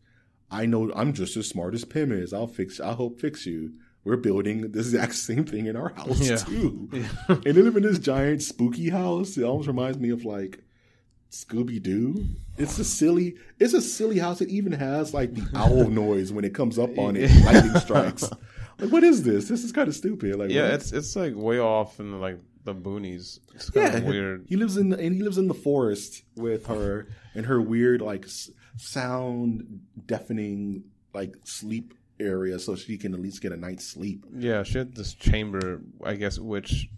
I know I'm just as smart as Pym is. I'll help fix you. We're building the exact same thing in our house too. Yeah. And they live in this giant spooky house. It almost reminds me of like Scooby-Doo. It's a silly house. It even has like the owl noise when it comes up on it. Lightning strikes. Like, what is this? This is kind of stupid. Like, yeah, it's like way off in like the boonies. It's kind of weird. He lives in the forest with her and her weird like sound deafening like sleep area, so she can at least get a night's sleep. Yeah, she had this chamber, I guess, which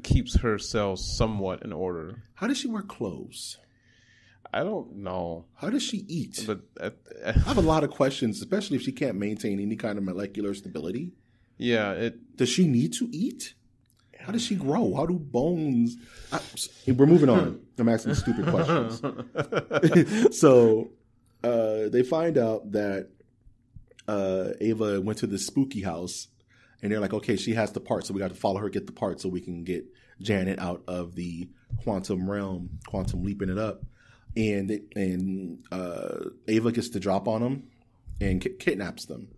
keeps her cells somewhat in order. How does she wear clothes? I don't know. How does she eat? But I have a lot of questions, especially if she can't maintain any kind of molecular stability. Yeah, does she need to eat? How does she grow? How do bones? We're moving on. I'm asking stupid questions. So they find out that Ava went to this spooky house, and they're like, okay, she has the part, so we got to follow her, get the part, so we can get Janet out of the quantum realm, quantum leaping it up. And Ava gets the drop on them and kidnaps them.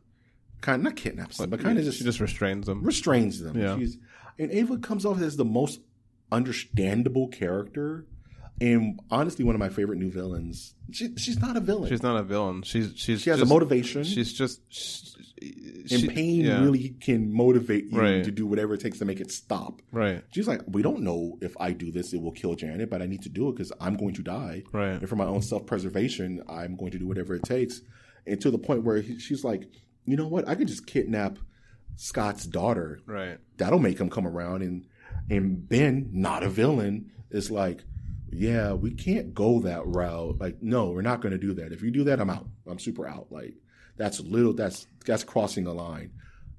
Not kidnaps them, but kind of just... She just restrains them. Restrains them. Yeah. And Ava comes off as the most understandable character, and honestly, one of my favorite new villains. She's not a villain. She's not a villain. She has a motivation. She's just... And pain really can motivate you to do whatever it takes to make it stop. Right. She's like, we don't know if I do this, it will kill Janet, but I need to do it because I'm going to die. Right. And for my own self-preservation, I'm going to do whatever it takes. And to the point where she's like, you know what? I could just kidnap Scott's daughter. Right. That'll make him come around. And Ben, not a villain, is like, yeah, we can't go that route. Like, no, we're not going to do that. If you do that, I'm out. I'm super out. Like, that's crossing a line.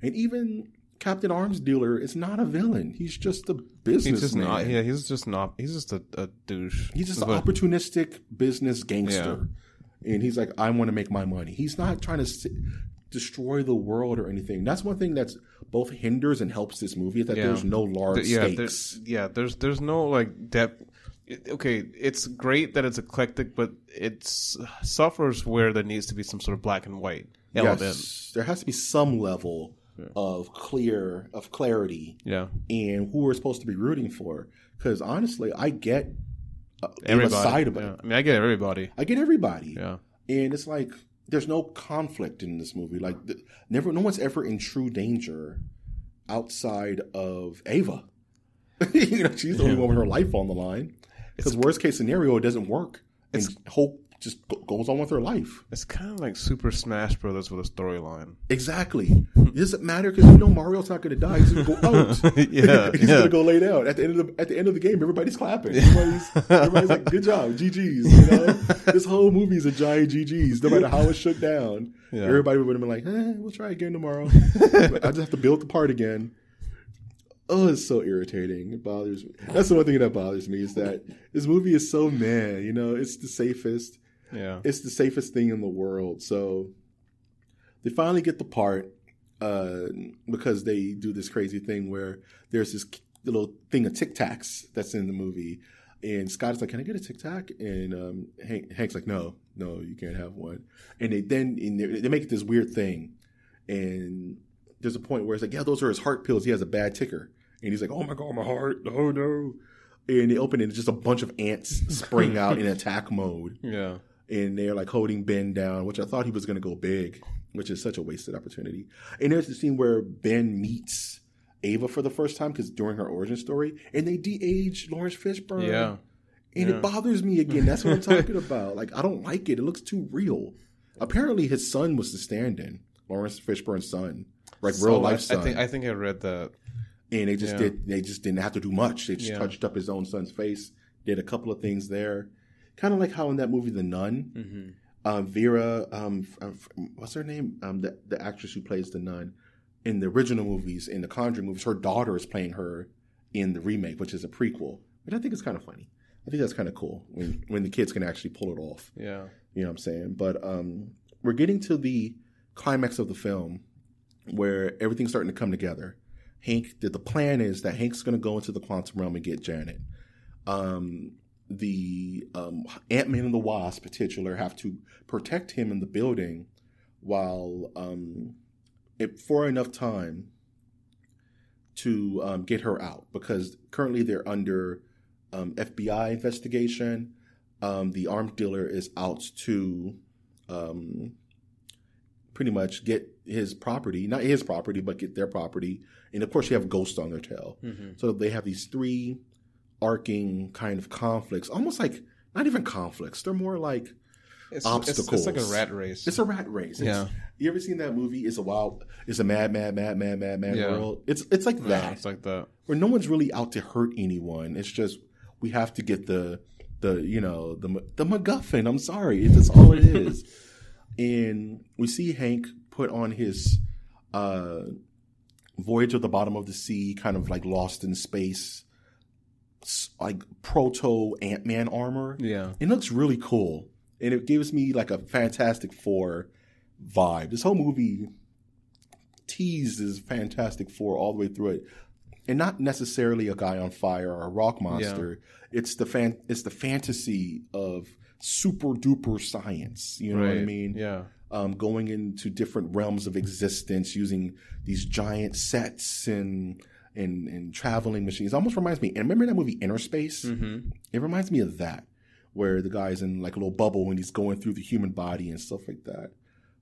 And even Captain Arms Dealer is not a villain. He's just a businessman. He's just a douche. He's just an opportunistic business gangster. Yeah. And he's like, I want to make my money. He's not trying to destroy the world or anything. That's one thing that's both hinders and helps this movie, is that there's no large stakes. There's no like depth. Okay, it's great that it's eclectic, but it suffers where there needs to be some sort of black and white element. Yes, there has to be some level of clarity. Yeah, and who we're supposed to be rooting for. Because honestly, I get everybody. Side of it. Yeah. I mean, I get everybody. Yeah, and it's like there's no conflict in this movie. Like, no one's ever in true danger outside of Ava. She's the only one with her life on the line. Because worst case scenario, it doesn't work. And Hope just goes on with her life. It's kind of like Super Smash Brothers with a storyline. Exactly. It doesn't matter because Mario's not going to die. He's going to go out. He's going to go lay down. At the end of the game, everybody's clapping. Everybody's like, "Good job, GGs." This whole movie is a giant GGs. No matter how it's shook down, everybody would have been like, "We'll try again tomorrow." But I just have to build the part again. Oh, it's so irritating. It bothers me. That's the one thing that bothers me, is that this movie is so meh. It's the safest. Yeah. It's the safest thing in the world. So they finally get the part because they do this crazy thing where there's this little thing of Tic Tacs that's in the movie. And Scott is like, "Can I get a Tic Tac?" And Hank's like, no, you can't have one. And they make this weird thing. And there's a point where it's like, yeah, those are his heart pills. He has a bad ticker. And he's like, "Oh my God, my heart. Oh no." And they open it and just a bunch of ants spring out in attack mode. Yeah. And they're like holding Ben down, which I thought he was going to go big, which is such a wasted opportunity. And there's the scene where Ben meets Ava for the first time, because during her origin story, and they de-age Lawrence Fishburne. Yeah. And it bothers me again. That's what I'm talking about. Like, I don't like it. It looks too real. Apparently his son was the stand-in, Lawrence Fishburne's son. like real life son. I think I read that. And they just didn't have to do much. They just touched up his own son's face, did a couple of things there. Kind of like how in that movie, The Nun, Vera, what's her name? The actress who plays the nun in the original movies, in the Conjuring movies, her daughter is playing her in the remake, which is a prequel, which I think is kind of funny. I think that's kind of cool when the kids can actually pull it off. Yeah. You know what I'm saying? But we're getting to the climax of the film where everything's starting to come together. The plan is that Hank's going to go into the quantum realm and get Janet. The Ant-Man and the Wasp, in particular, have to protect him in the building while for enough time to get her out, because currently they're under FBI investigation. The arms dealer is out to pretty much get his property, not his property, but get their property. And of course, you have ghosts on their tail. So they have these three arcing kind of conflicts, almost like not even conflicts. They're more like obstacles. It's like a rat race. It's a rat race. You ever seen that movie? It's a mad world. It's like that. It's like that. Where no one's really out to hurt anyone. It's just we have to get the MacGuffin. I'm sorry, that's all it is. And we see Hank put on his Voyage of the Bottom of the Sea, kind of like Lost in Space, like proto Ant-Man armor. Yeah. It looks really cool. And it gives me like a Fantastic Four vibe. This whole movie teases Fantastic Four all the way through it. And not necessarily a guy on fire or a rock monster. Yeah. It's the fantasy of super duper science. You know what I mean? Yeah. Going into different realms of existence, using these giant sets and traveling machines. It almost reminds me. And remember that movie Inner Space? It reminds me of that, where the guy's in like a little bubble and he's going through the human body and stuff like that.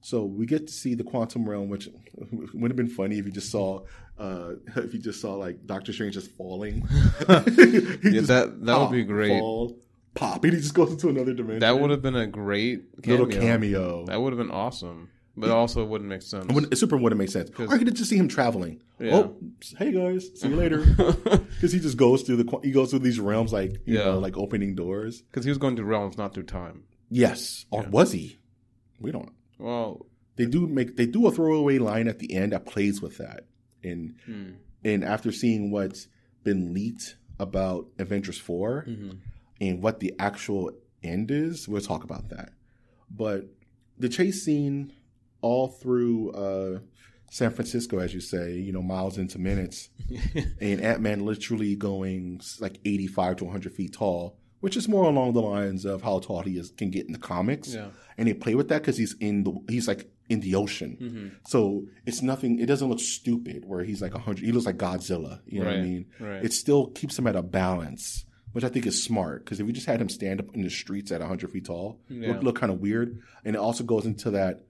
So we get to see the quantum realm, which would have been funny if you just saw like Doctor Strange just falling. That would be great. Fall, pop, and he just goes into another dimension. That would have been a great little cameo. That would have been awesome, but also it wouldn't make sense. It super wouldn't make sense. Or I could just see him traveling. Yeah. Oh, hey guys, see you later. Because he just goes through these realms like you know, like opening doors. Because he was going through realms, not through time. Yes, or was he? We don't. Well, they do a throwaway line at the end that plays with that, and after seeing what's been leaked about Avengers 4 and what the actual end is, we'll talk about that. But the chase scene all through San Francisco, as you say, you know, miles into minutes, and Ant-Man literally going like 85 to 100 feet tall, which is more along the lines of how tall he can get in the comics. Yeah. And they play with that because he's like in the ocean. So it's nothing, it doesn't look stupid where he's like 100, he looks like Godzilla. You know what I mean? Right. It still keeps him at a balance, which I think is smart, because if we just had him stand up in the streets at 100 feet tall, it would look kind of weird. And it also goes into that,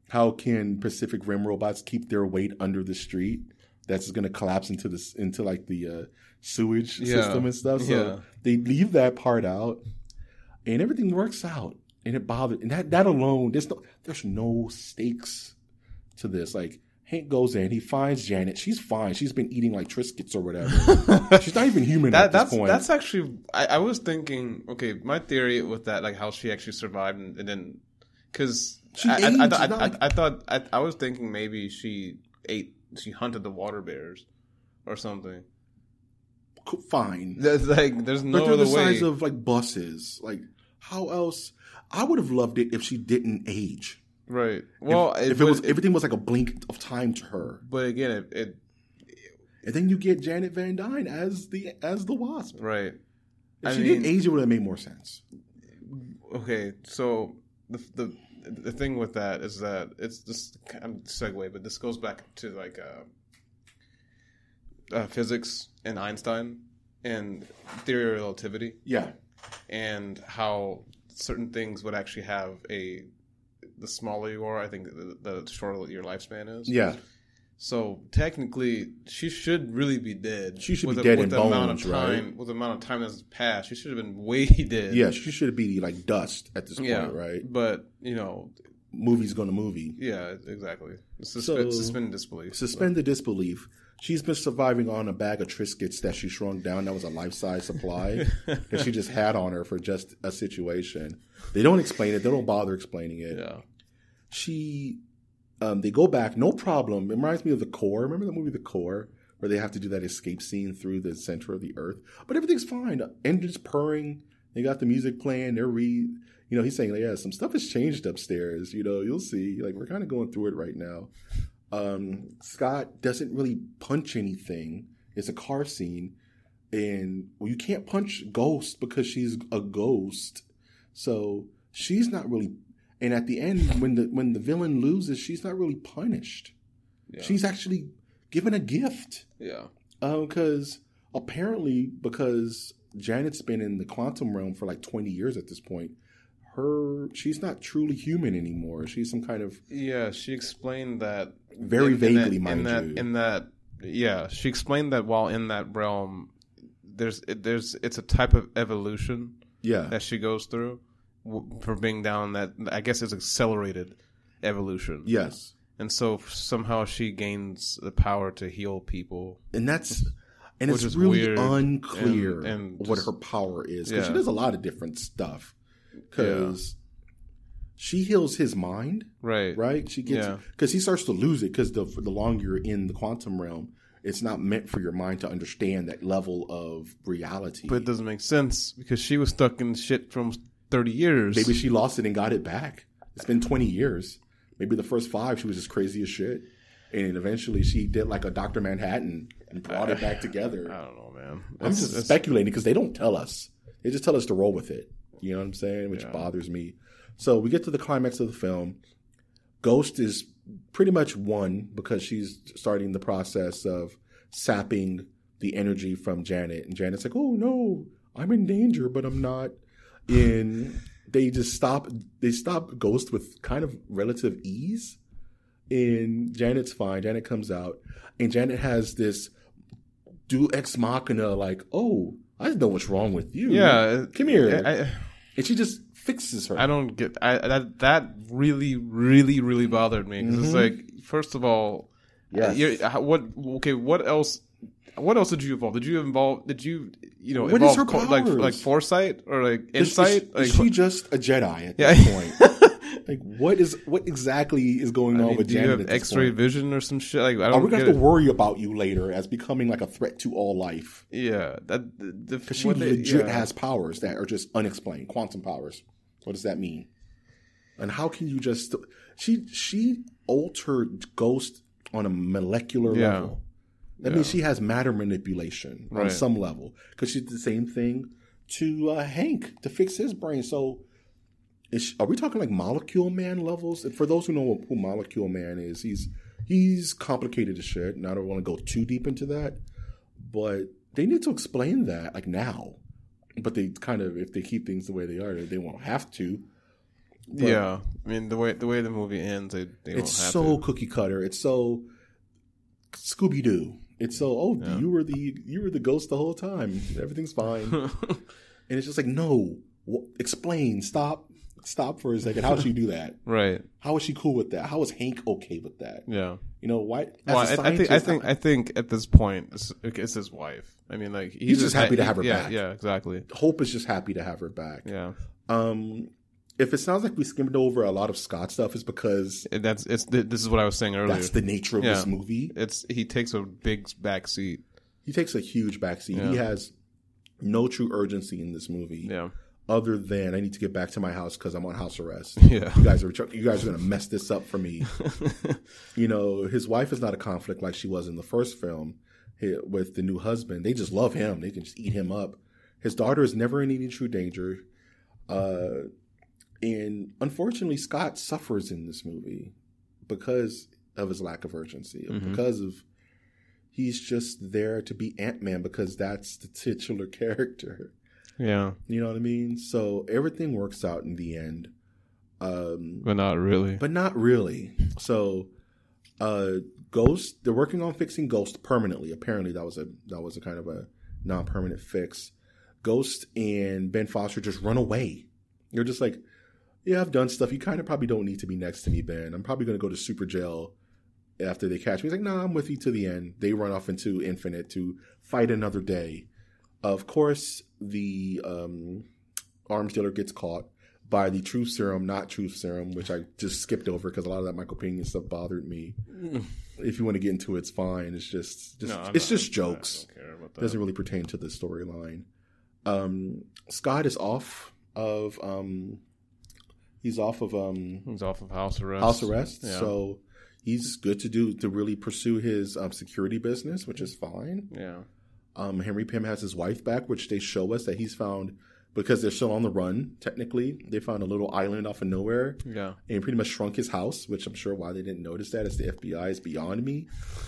how can Pacific Rim robots keep their weight under the street? That's going to collapse into like the sewage system and stuff. So they leave that part out, and everything works out. And it bothered, and that alone, there's no stakes to this. Like, Hank goes in, he finds Janet. She's fine. She's been eating like Triscuits or whatever. She's not even human at this point. That's actually, I was thinking, okay, my theory with that, like how she actually survived and then, because I was thinking maybe she hunted the water bears or something. Fine. There's no other way. They're the size of like buses. Like, how else? I would have loved it if she didn't age. Right. Well, if everything was like a blink of time to her. But again, it and then you get Janet Van Dyne as the Wasp. Right. If she didn't age, it would have made more sense. Okay, so the thing with that is that it's just I'm segue, but this goes back to like physics and Einstein and theory of relativity. Yeah. And how certain things would actually have the smaller you are, I think the shorter your lifespan is. Yeah. So technically, she should really be dead. She should be dead in bones, right? With the amount of time that's passed, she should have been way dead. Yeah, she should be like dust at this point, right? But, you know, movie's going to movie. Yeah, exactly. Suspend disbelief. Suspend the disbelief. She's been surviving on a bag of Triscuits that she shrunk down. That was a life-size supply that she just had on her for just a situation. They don't explain it. They don't bother explaining it. Yeah. They go back, no problem. It reminds me of The Core. Remember the movie The Core, where they have to do that escape scene through the center of the earth? But everything's fine. Engines purring. They got the music playing. He's saying, yeah, some stuff has changed upstairs. You'll see. Like, we're kind of going through it right now. Scott doesn't really punch anything. It's a car scene. And you can't punch Ghost because she's a ghost. So she's not really... And at the end, when the villain loses, she's not really punished. Yeah. She's actually given a gift. Yeah. Because Janet's been in the quantum realm for like 20 years at this point, she's not truly human anymore. She's some kind of... Yeah, she explained that... Very vaguely, mind you. She explained that while in that realm, it's a type of evolution that she goes through for being down that, I guess it's accelerated evolution. Yes. And so somehow she gains the power to heal people. And it's really unclear what her power is. Because she does a lot of different stuff. Because she heals his mind. Right? She gets... Because he starts to lose it. Because the longer you're in the quantum realm, it's not meant for your mind to understand that level of reality. But it doesn't make sense. Because she was stuck in shit from 30 years. Maybe she lost it and got it back. It's been 20 years. Maybe the first 5, she was just crazy as shit. And eventually she did like a Dr. Manhattan and brought it back together. I don't know, man. I'm just speculating because they don't tell us. They just tell us to roll with it. You know what I'm saying? Which bothers me. So we get to the climax of the film. Ghost is pretty much won because she's starting the process of sapping the energy from Janet. And Janet's like, oh, no, I'm in danger, but I'm not. And they just stop Ghost with kind of relative ease. And Janet's fine. Janet comes out. And Janet has this do ex machina like, oh, I know what's wrong with you. Yeah. Come here. And she just fixes her. I don't get that really, really, really bothered me. Because it's like, first of all, what else? What else did you evolve? Did you what evolve is her powers? like foresight or like insight? Is she just a Jedi at that point? Like what exactly is going on with Janet? Do you have X-ray vision or some shit? Like, are we going to have to worry about you later as becoming like a threat to all life? Yeah, because she legit has powers that are just unexplained, quantum powers. What does that mean? And how can you just? She altered Ghost on a molecular level. That means she has matter manipulation on some level. Because she did the same thing to Hank to fix his brain. So are we talking like Molecule Man levels? And for those who know who Molecule Man is, he's complicated as shit. And I don't want to go too deep into that. But they need to explain that like now. But they kind of, if they keep things the way they are, they won't have to. But I mean, the way the movie ends, they don't have to. It's so cookie cutter. It's so Scooby Doo. It's so you were the ghost the whole time. Everything's fine. And it's just like, no, explain. Stop for a second. How did she do that? Right. How was she cool with that? How was Hank okay with that? Yeah. Why? Well, I think at this point it's his wife. I mean, like he's just happy to have her back. Yeah, exactly. Hope is just happy to have her back. Yeah. If it sounds like we skimmed over a lot of Scott stuff, it's because this is what I was saying earlier. That's the nature of this movie. He takes a big back seat. He takes a huge back seat. Yeah. He has no true urgency in this movie. Yeah. Other than I need to get back to my house because I'm on house arrest. Yeah. You guys are going to mess this up for me. His wife is not a conflict like she was in the first film with the new husband. They just love him. They can just eat him up. His daughter is never in any true danger. And unfortunately, Scott suffers in this movie because of his lack of urgency, because of he's just there to be Ant-Man because that's the titular character. Yeah. You know what I mean? So everything works out in the end. But not really. So Ghost, they're working on fixing Ghost permanently. Apparently that was a kind of a non-permanent fix. Ghost and Ben Foster just run away. You're just like, yeah, I've done stuff. You kind of probably don't need to be next to me, Ben. I'm probably going to go to super jail after they catch me. He's like, nah, I'm with you to the end. They run off into infinite to fight another day. Of course, the arms dealer gets caught by the truth serum, not truth serum, which I just skipped over because a lot of that Michael Pena stuff bothered me. If you want to get into it, it's fine. It's just jokes. I don't care about that. Doesn't really pertain to the storyline. Scott is off of he's off of house arrest. House arrest. Yeah. So he's good to really pursue his security business, which is fine. Yeah. Henry Pym has his wife back, which they show us that he's found because they're still on the run. Technically, they found a little island off of nowhere. Yeah. And pretty much shrunk his house, which I'm sure why they didn't notice that as the FBI is beyond me,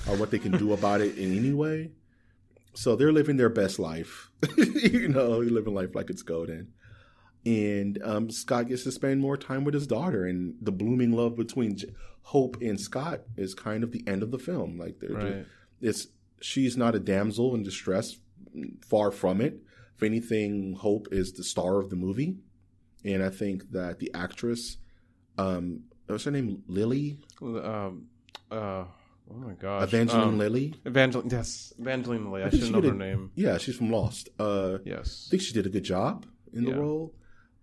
or what they can do about it in any way. So they're living their best life, living life like it's golden. And Scott gets to spend more time with his daughter, and the blooming love between Hope and Scott is kind of the end of the film. Like she's not a damsel in distress, far from it. If anything, Hope is the star of the movie, and I think that the actress, what's her name, Lily? Oh my gosh. Evangeline Lilly? Evangeline Lilly. I should know her name. Yeah, she's from Lost. Yes. I think she did a good job in the role.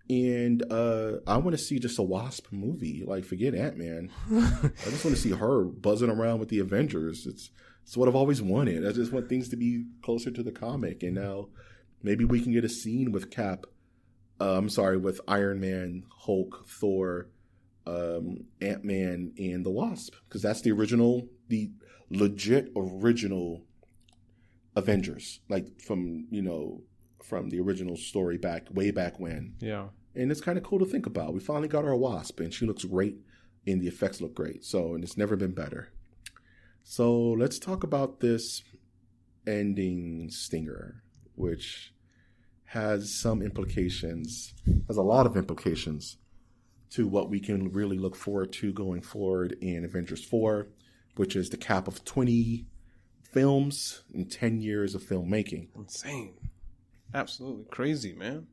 And I want to see just a Wasp movie. Like, forget Ant-Man. I just want to see her buzzing around with the Avengers. It's what I've always wanted. I just want things to be closer to the comic. And now maybe we can get a scene with with Iron Man, Hulk, Thor, Ant-Man, and the Wasp, because that's the legit original Avengers, like from the original story way back when. Yeah. And it's kind of cool to think about. We finally got our Wasp, and she looks great, and the effects look great. So, and it's never been better. So let's talk about this ending stinger, which has a lot of implications to what we can really look forward to going forward in Avengers 4, which is the cap of 20 films and 10 years of filmmaking. Insane. Absolutely crazy, man.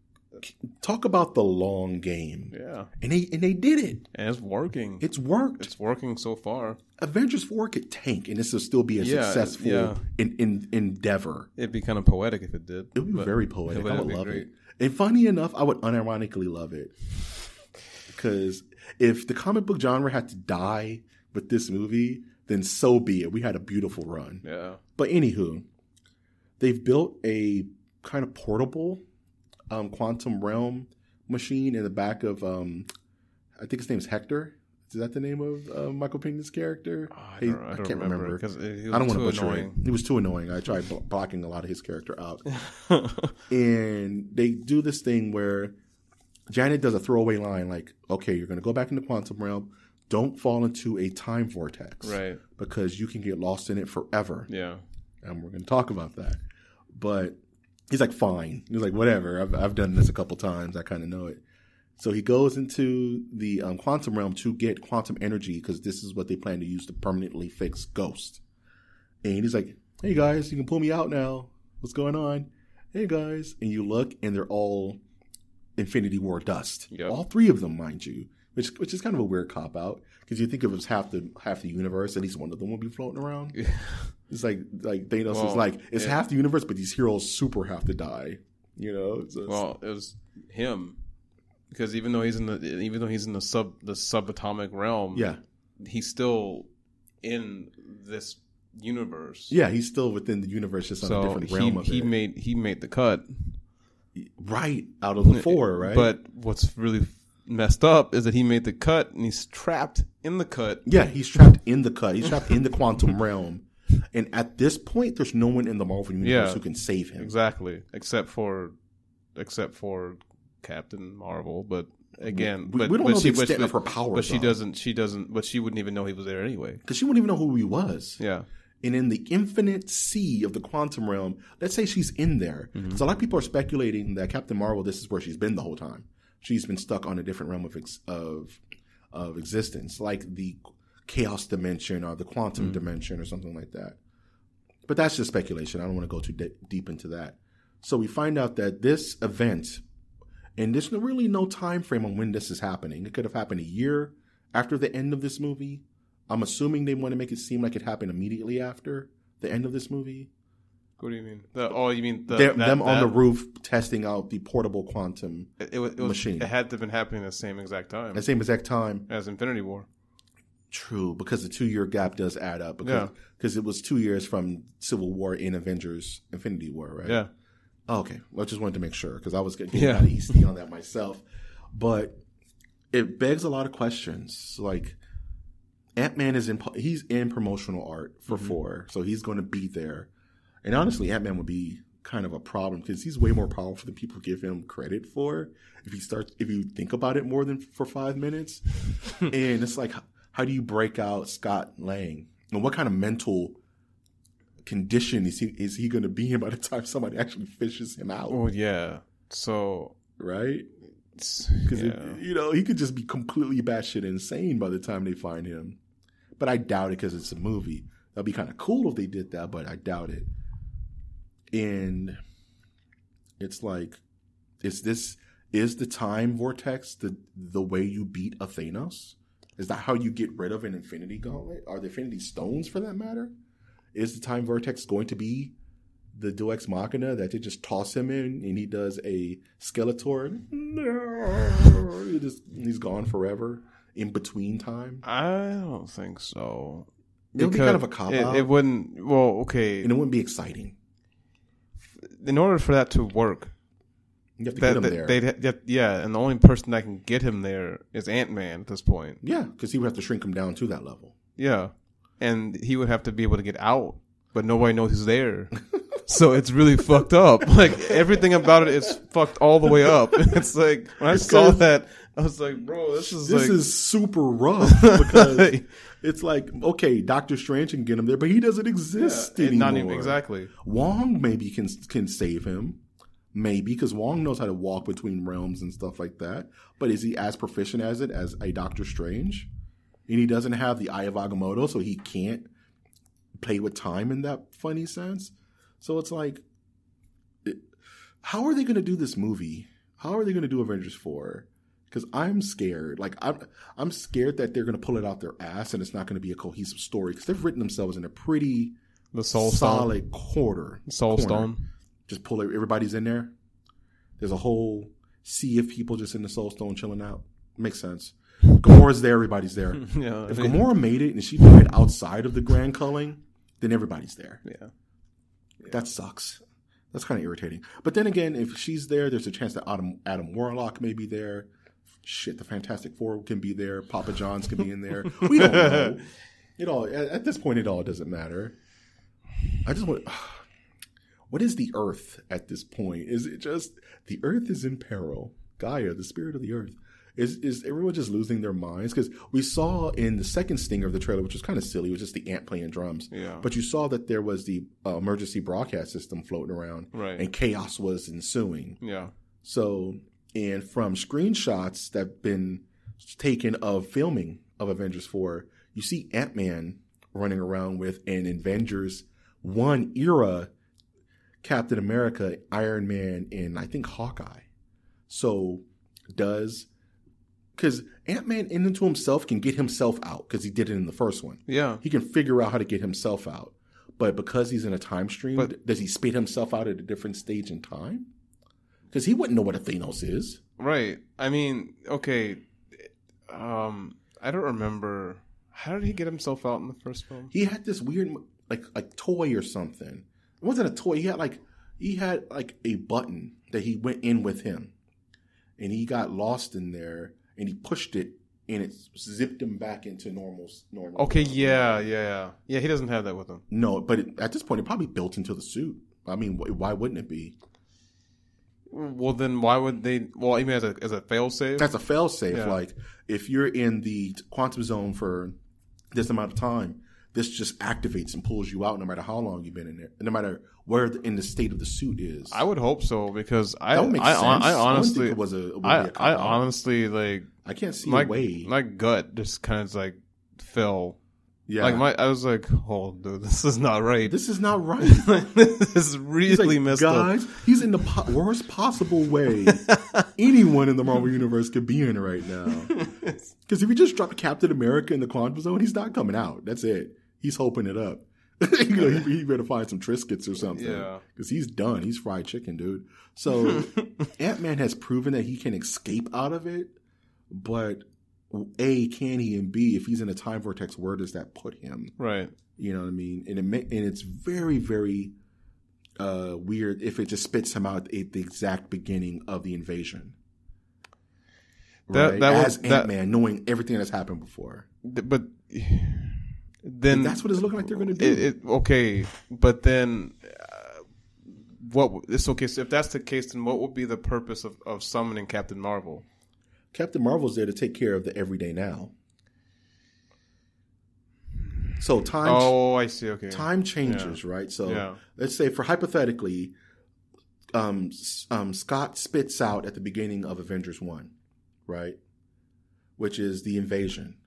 Talk about the long game. Yeah. And they did it. And it's working. It's worked. It's working so far. Avengers 4 could tank, and this will still be a successful endeavor. It'd be kind of poetic if it did. It would be very poetic. I would love great. it. And funny enough, I would unironically love it. Because if the comic book genre had to die with this movie, then so be it. We had a beautiful run. Yeah. But anywho, they've built a kind of portable quantum realm machine in the back of, I think his name is Hector. Is that the name of Michael Pena's character? I can't remember. Because I don't want to butcher it. He was too annoying. I tried blocking a lot of his character out. And they do this thing where Janet does a throwaway line like, okay, you're going to go back in the quantum realm. Don't fall into a time vortex. Right. Because you can get lost in it forever. Yeah. And we're going to talk about that. But he's like, fine. He's like, whatever. I've done this a couple times. I kind of know it. So he goes into the quantum realm to get quantum energy because this is what they plan to use to permanently fix Ghost. And he's like, hey, guys, you can pull me out now. What's going on? Hey, guys. And you look, and they're all Infinity War dust. Yep. All three of them, mind you, which is kind of a weird cop-out because you think if it was half the universe, at least one of them would be floating around. Yeah. It's like Thanos is like, it's half the universe, but these heroes super have to die. It was him. Because even though he's in the subatomic realm, yeah, he's still in this universe. Yeah, he's still within the universe, just on a different realm of it. He made the cut, right, out of the 4, right? But what's really messed up is that he made the cut and he's trapped in the cut. Yeah, he's trapped in the cut. He's trapped in the quantum realm, and at this point, there's no one in the Marvel universe who can save him. Exactly, except for Captain Marvel, but again, we don't know the extent of her powers. But she doesn't. But she wouldn't even know he was there anyway, because she wouldn't even know who he was. Yeah. And in the infinite sea of the quantum realm, let's say she's in there. Mm-hmm. So a lot of people are speculating that Captain Marvel, this is where she's been the whole time. She's been stuck on a different realm of existence, like the chaos dimension or the quantum dimension or something like that. But that's just speculation. I don't want to go too deep into that. So we find out that this event And there's really no time frame on when this is happening. It could have happened a year after the end of this movie. I'm assuming they want to make it seem like it happened immediately after the end of this movie. What do you mean? You mean them on the roof testing out the portable quantum machine? It had to have been happening at the same exact time. The same exact time as Infinity War. True, because the 2-year gap does add up. Because it was 2 years from Civil War in Avengers Infinity War, right? Yeah. Oh, okay. Well, I just wanted to make sure because I was getting kind of EC on that myself. But it begs a lot of questions. Like, Ant-Man he's in promotional art for 4, so he's going to be there. And honestly, Ant-Man would be kind of a problem because he's way more powerful than people give him credit for. If you think about it more than for 5 minutes, and it's like, how do you break out Scott Lang? And what kind of mental condition is he going to be in by the time somebody actually fishes him out? Oh yeah, so right, because he could just be completely batshit insane by the time they find him. But I doubt it because it's a movie. That'd be kind of cool if they did that, but I doubt it. And it's like, is the time vortex the way you beat a Thanos? Is that how you get rid of an Infinity Gauntlet? Are the Infinity Stones, for that matter? Is the time vortex going to be the Deus Ex Machina that they just toss him in and he does a Skeletor? No, he's gone forever in between time. I don't think so. It would be kind of a cop out. It wouldn't. Well, okay, and it wouldn't be exciting. In order for that to work, you have to get him there. And the only person that can get him there is Ant-Man at this point. Yeah, because he would have to shrink him down to that level. Yeah, and he would have to be able to get out, but nobody knows he's there. So it's really fucked up. Like, everything about it is fucked all the way up. It's like, when I saw that, I was like, bro, this is super rough because it's like, okay, Doctor Strange can get him there, but he doesn't exist anymore. Not even exactly. Wong maybe can save him. Maybe, because Wong knows how to walk between realms and stuff like that. But is he as proficient as a Doctor Strange? And he doesn't have the Eye of Agamotto, so he can't play with time in that funny sense. So it's like, how are they going to do this movie? How are they going to do Avengers 4? Because I'm scared. Like, I'm scared that they're going to pull it out their ass and it's not going to be a cohesive story because they've written themselves in a pretty solid corner. Stone. Just pull everybody's in there. There's a whole sea of people just in the Soul Stone chilling out. Makes sense. Gamora's there, everybody's there. If Gamora made it and she died outside of the Grand Culling, then everybody's there. Yeah. That sucks. That's kind of irritating. But then again, if she's there, there's a chance that Adam Warlock may be there. Shit, the Fantastic Four can be there. Papa John's can be in there. We don't know. At this point, it all doesn't matter. I just want... What is the Earth at this point? Is it just the Earth is in peril? Gaia, the spirit of the Earth. Is everyone just losing their minds? Because we saw in the second stinger of the trailer, which was kind of silly, it was just the ant playing drums. Yeah. But you saw that there was the emergency broadcast system floating around, right? And chaos was ensuing. Yeah. So, and from screenshots that have been taken of filming of Avengers 4, you see Ant-Man running around with an Avengers 1 era Captain America, Iron Man, and I think Hawkeye. So because Ant-Man in and to himself can get himself out because he did it in the first one. Yeah. He can figure out how to get himself out. But because he's in a time stream, does he spit himself out at a different stage in time? Because he wouldn't know what a Thanos is. Right. I mean, okay. I don't remember. How did he get himself out in the first film? He had this weird, like toy or something. It wasn't a toy. He had a button that he went in with him. And he got lost in there. And he pushed it, and it zipped him back into normal. Okay, yeah. He doesn't have that with him. No, but at this point, it probably built into the suit. I mean, why wouldn't it be? Well, then why would they? Well, even as a failsafe? That's a failsafe. Yeah. Like, if you're in the quantum zone for this amount of time, this just activates and pulls you out no matter how long you've been in there, no matter where in the state of the suit is. I would hope so because I honestly like I can't see a way. My gut just kind of like fell Yeah. I was like, oh, dude, this is not right. This is not right. This is really messed guys, up. he's in the worst possible way anyone in the Marvel Universe could be in right now. Because if you just drop Captain America in the Quantum Zone, he's not coming out. That's it. He's hoping it up. He better find some Triscuits or something. Yeah. Because he's done. He's fried chicken, dude. So Ant-Man has proven that he can escape out of it, but A, can he, and B, if he's in a time vortex, where does that put him? Right. You know what I mean? And it's very, very weird if it just spits him out at the exact beginning of the invasion. Right? As Ant-Man, knowing everything that's happened before. But then that's what it's looking like they're going to do. Okay, but then it's okay. So if that's the case, then what would be the purpose of summoning Captain Marvel? Captain Marvel's there to take care of the everyday now. So time. Oh, I see. Okay. Time changes, right? So let's say, for hypothetically, Scott spits out at the beginning of Avengers 1, right? Which is the invasion.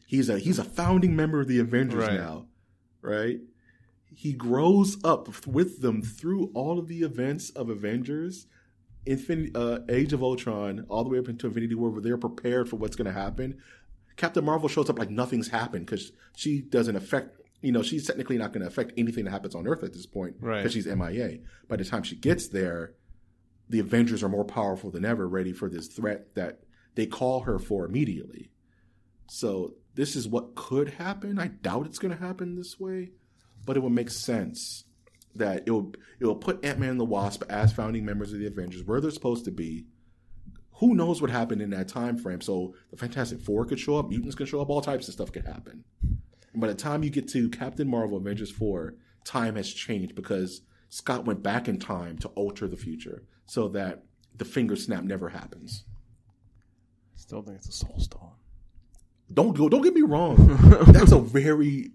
He's a founding member of the Avengers now, right? He grows up with them through all of the events of Avengers, Age of Ultron, all the way up into Infinity War, where they're prepared for what's going to happen. Captain Marvel shows up like nothing's happened because she doesn't affect, she's technically not going to affect anything that happens on Earth at this point because she's MIA. By the time she gets there, the Avengers are more powerful than ever, ready for this threat that they call her for immediately. So this is what could happen. I doubt it's going to happen this way, but it would make sense that it will put Ant-Man and the Wasp as founding members of the Avengers where they're supposed to be. Who knows what happened in that time frame? So the Fantastic Four could show up, mutants could show up, all types of stuff could happen. And by the time you get to Captain Marvel, Avengers 4, time has changed because Scott went back in time to alter the future so that the finger snap never happens. Still think it's a Soul Stone. Don't get me wrong. That's a very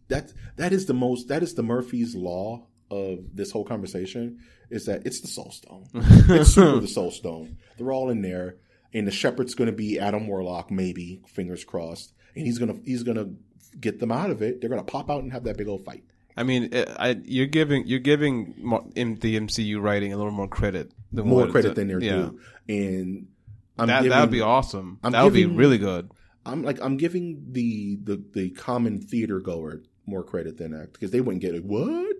that is the Murphy's Law of this whole conversation, is that it's the Soul Stone. It's super the Soul Stone. They're all in there, and the Shepherd's going to be Adam Warlock, maybe, fingers crossed, and he's gonna get them out of it. They're going to pop out and have that big old fight. I mean, you're giving in the MCU writing a little more credit than they're due, and that would be awesome. That would be really good. I'm giving the common theater goer more credit than that because they wouldn't get it. What?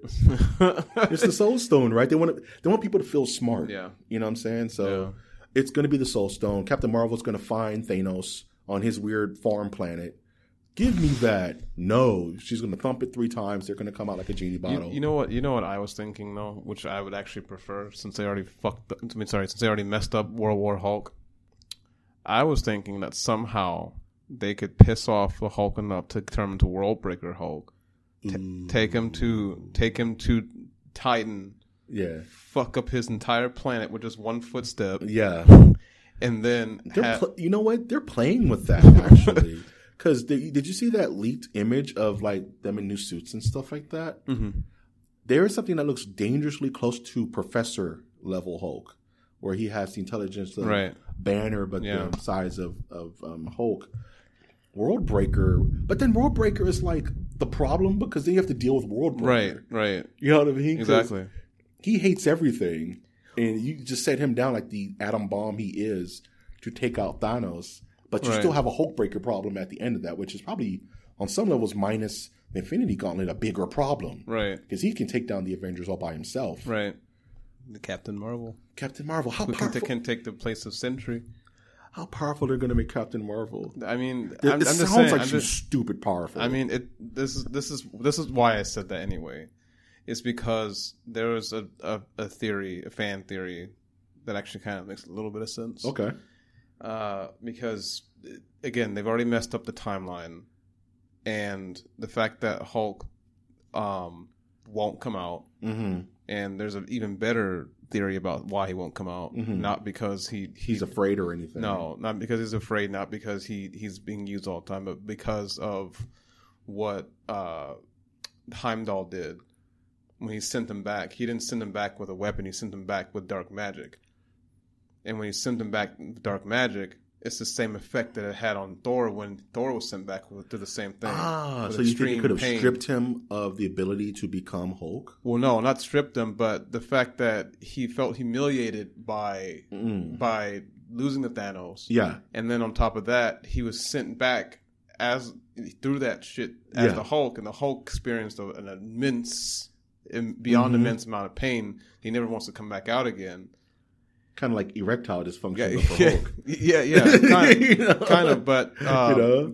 It's the Soul Stone, right? They want people to feel smart. Yeah. You know what I'm saying? So it's going to be the Soul Stone. Captain Marvel's going to find Thanos on his weird farm planet. Give me that. No, she's going to thump it 3 times. They're going to come out like a genie bottle. You know what I was thinking though, which I would actually prefer since they already since they already messed up World War Hulk. I was thinking that somehow they could piss off the Hulk enough to turn him into World Breaker Hulk. Take him to Titan. Yeah. Fuck up his entire planet with just one footstep. Yeah. And then you know what? They're playing with that actually. Because did you see that leaked image of like them in new suits and stuff like that? Mm-hmm. There is something that looks dangerously close to Professor level Hulk, where he has the intelligence of Banner, but the size of Hulk. World Breaker, but then World Breaker is like the problem because then you have to deal with World Breaker. Right. You know what I mean? Exactly. He hates everything, and you just set him down like the atom bomb he is to take out Thanos. But you still have a Hulk Breaker problem at the end of that, which is probably on some levels minus the Infinity Gauntlet a bigger problem, right? Because he can take down the Avengers all by himself, right? The Captain Marvel, how powerful can take the place of Sentry. How powerful they're going to make Captain Marvel? I mean, it sounds like she's stupid powerful. I mean, this is why I said that anyway. It's because there was a fan theory that actually kind of makes a little bit of sense. Okay. Because again, they've already messed up the timeline, and the fact that Hulk won't come out, and there's an even better theory about why he won't come out. Not because he's afraid or anything. No, not because he's afraid. Not because he's being used all the time, but because of what Heimdall did when he sent them back. He didn't send them back with a weapon. He sent them back with dark magic. And when he sent them back with dark magic, it's the same effect that it had on Thor when Thor was sent back to the same thing. So you think it could have stripped him of the ability to become Hulk? Well, no, not stripped him, but the fact that he felt humiliated by losing to Thanos. Yeah. And then on top of that, he was sent back through that shit as the Hulk, and the Hulk experienced an immense, beyond immense amount of pain. He never wants to come back out again. Kind of like erectile dysfunction for Hulk. Yeah, kind of. But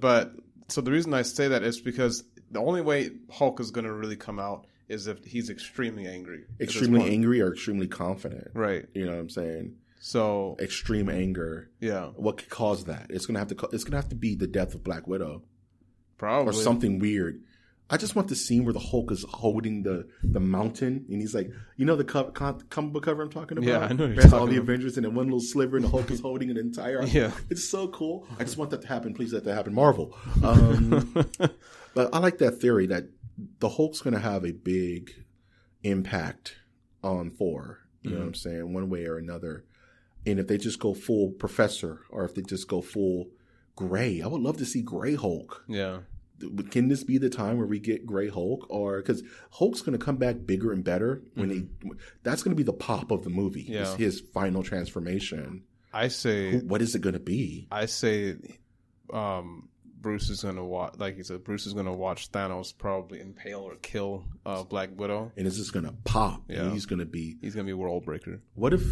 but so the reason I say that is because the only way Hulk is going to really come out is if he's extremely angry, or extremely confident. Right. You know what I'm saying? So extreme anger. Yeah. What could cause that? It's gonna have to be the death of Black Widow, probably, or something weird. I just want the scene where the Hulk is holding the mountain, and he's like, the comic book cover I'm talking about? Yeah, I know. There's all the Avengers, and then one little sliver, and the Hulk is holding an entire. Yeah, it's so cool. I just want that to happen. Please let that happen, Marvel. But I like that theory that the Hulk's going to have a big impact on Thor. You know what I'm saying? One way or another. And if they just go full Professor, or if they just go full Gray, I would love to see Gray Hulk. Yeah. Can this be the time where we get Gray Hulk? Or because Hulk's going to come back bigger and better that's going to be the pop of the movie. Yeah. His final transformation. I say, what is it going to be? I say, Bruce is going to watch. Like you said, Bruce is going to watch Thanos probably impale or kill Black Widow, and it's just going to pop. Yeah. And he's going to be World Breaker. What if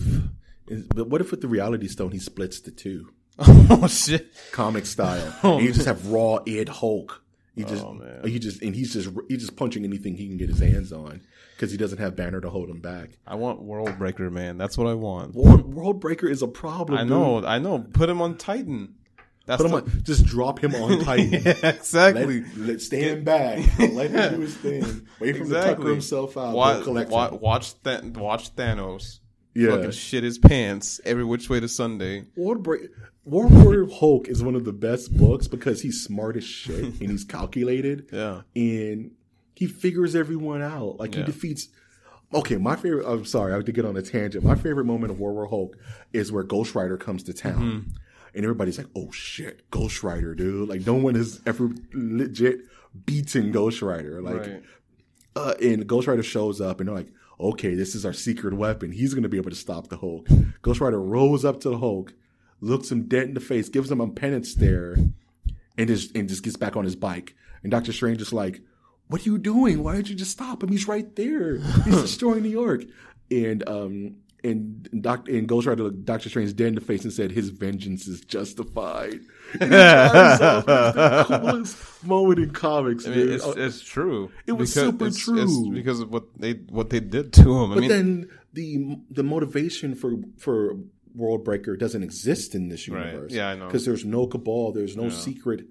with the Reality Stone he splits the two? Oh shit! Comic style. And you just have raw Ed Hulk. He's just punching anything he can get his hands on because he doesn't have Banner to hold him back. I want World Breaker, man. That's what I want. World Breaker is a problem. I know. Put him on Titan. Just drop him on Titan. Yeah, exactly. Let stand back. Let him do his thing. Wait for him to tucker himself out. Watch Thanos. Yeah. Fucking shit his pants every which way to Sunday. World War Hulk is one of the best books because he's smart as shit and he's calculated. Yeah. And he figures everyone out. Like he defeats. Okay, my favorite. I'm sorry, I have to get on a tangent. My favorite moment of World War Hulk is where Ghost Rider comes to town. And everybody's like, oh shit, Ghost Rider, dude. Like no one has ever legit beaten Ghost Rider. Like, and Ghost Rider shows up and they're like, okay, this is our secret weapon. He's going to be able to stop the Hulk. Ghost Rider rolls up to the Hulk, looks him dead in the face, gives him a penance stare, and just gets back on his bike. And Doctor Strange is like, what are you doing? Why did you just stop him? He's right there. He's destroying New York. And Ghost Rider looked Doctor Strange dead in the face and said, his vengeance is justified. The coolest moment in comics. I mean, it's true. It was super true. It's because of what they did to him. But then the motivation for World Breaker doesn't exist in this universe. Right. Yeah, I know. Because there's no cabal. There's no secret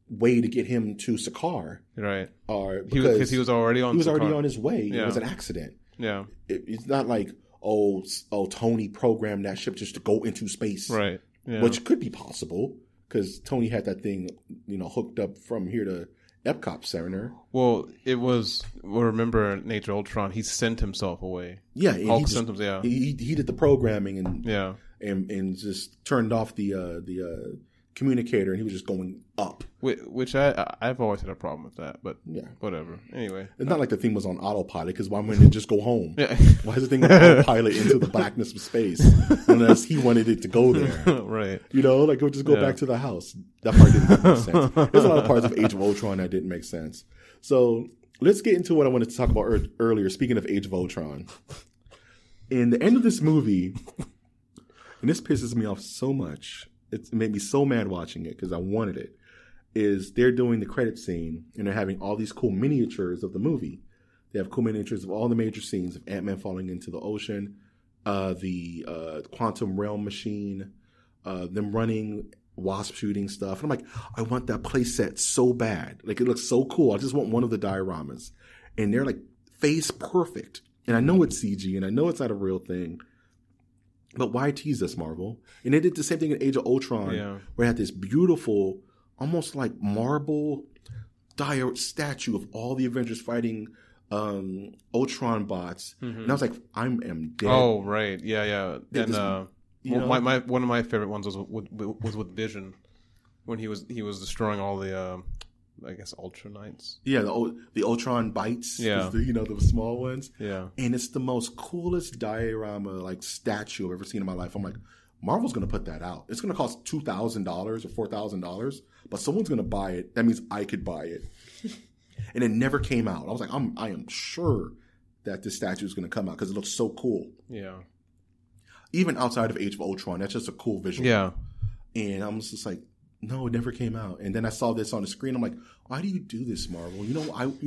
way to get him to Sakaar. Right. Because he was already on. He was already on his way. Yeah. It was an accident. Yeah. It's not like Tony programmed that ship just to go into space. Right. Yeah. Which could be possible because Tony had that thing, hooked up from here to Epcot Center. Well, remember in Age of Ultron, he sent himself away. Yeah. Hulk sent him, yeah. He did the programming and just turned off the communicator and he was just going up. Which I've always had a problem with that, but whatever. Anyway. It's not like the thing was on autopilot because why wouldn't it just go home? Yeah. Why is the thing on autopilot into the blackness of space unless he wanted it to go there? Right. It would just go back to the house. That part didn't make sense. There's a lot of parts of Age of Ultron that didn't make sense. So let's get into what I wanted to talk about earlier. Speaking of Age of Ultron. In the end of this movie, and this pisses me off so much, it made me so mad watching it because I wanted it, is they're doing the credit scene and they're having all these cool miniatures of the movie. They have cool miniatures of all the major scenes of Ant-Man falling into the ocean, the quantum realm machine, them running, Wasp shooting stuff. And I'm like, I want that play set so bad. Like, it looks so cool. I just want one of the dioramas. And they're like face perfect. And I know it's CG and I know it's not a real thing. But why tease us, Marvel? And they did the same thing in Age of Ultron, where it had this beautiful, almost like marble statue of all the Avengers fighting Ultron bots. And I was like, I am dead. Oh, right. Yeah. And One of my favorite ones was with Vision, when he was destroying all the I guess Ultra Knights. Yeah, the Ultron bites. Yeah, the small ones. Yeah, and it's the most coolest diorama like statue I've ever seen in my life. I'm like, Marvel's going to put that out. It's going to cost $2,000 or $4,000, but someone's going to buy it. That means I could buy it. And it never came out. I was like, I am sure that this statue is going to come out because it looks so cool. Yeah. Even outside of Age of Ultron, that's just a cool visual. Yeah. And I'm just like, no, it never came out. And then I saw this on the screen. I'm like, why do you do this, Marvel?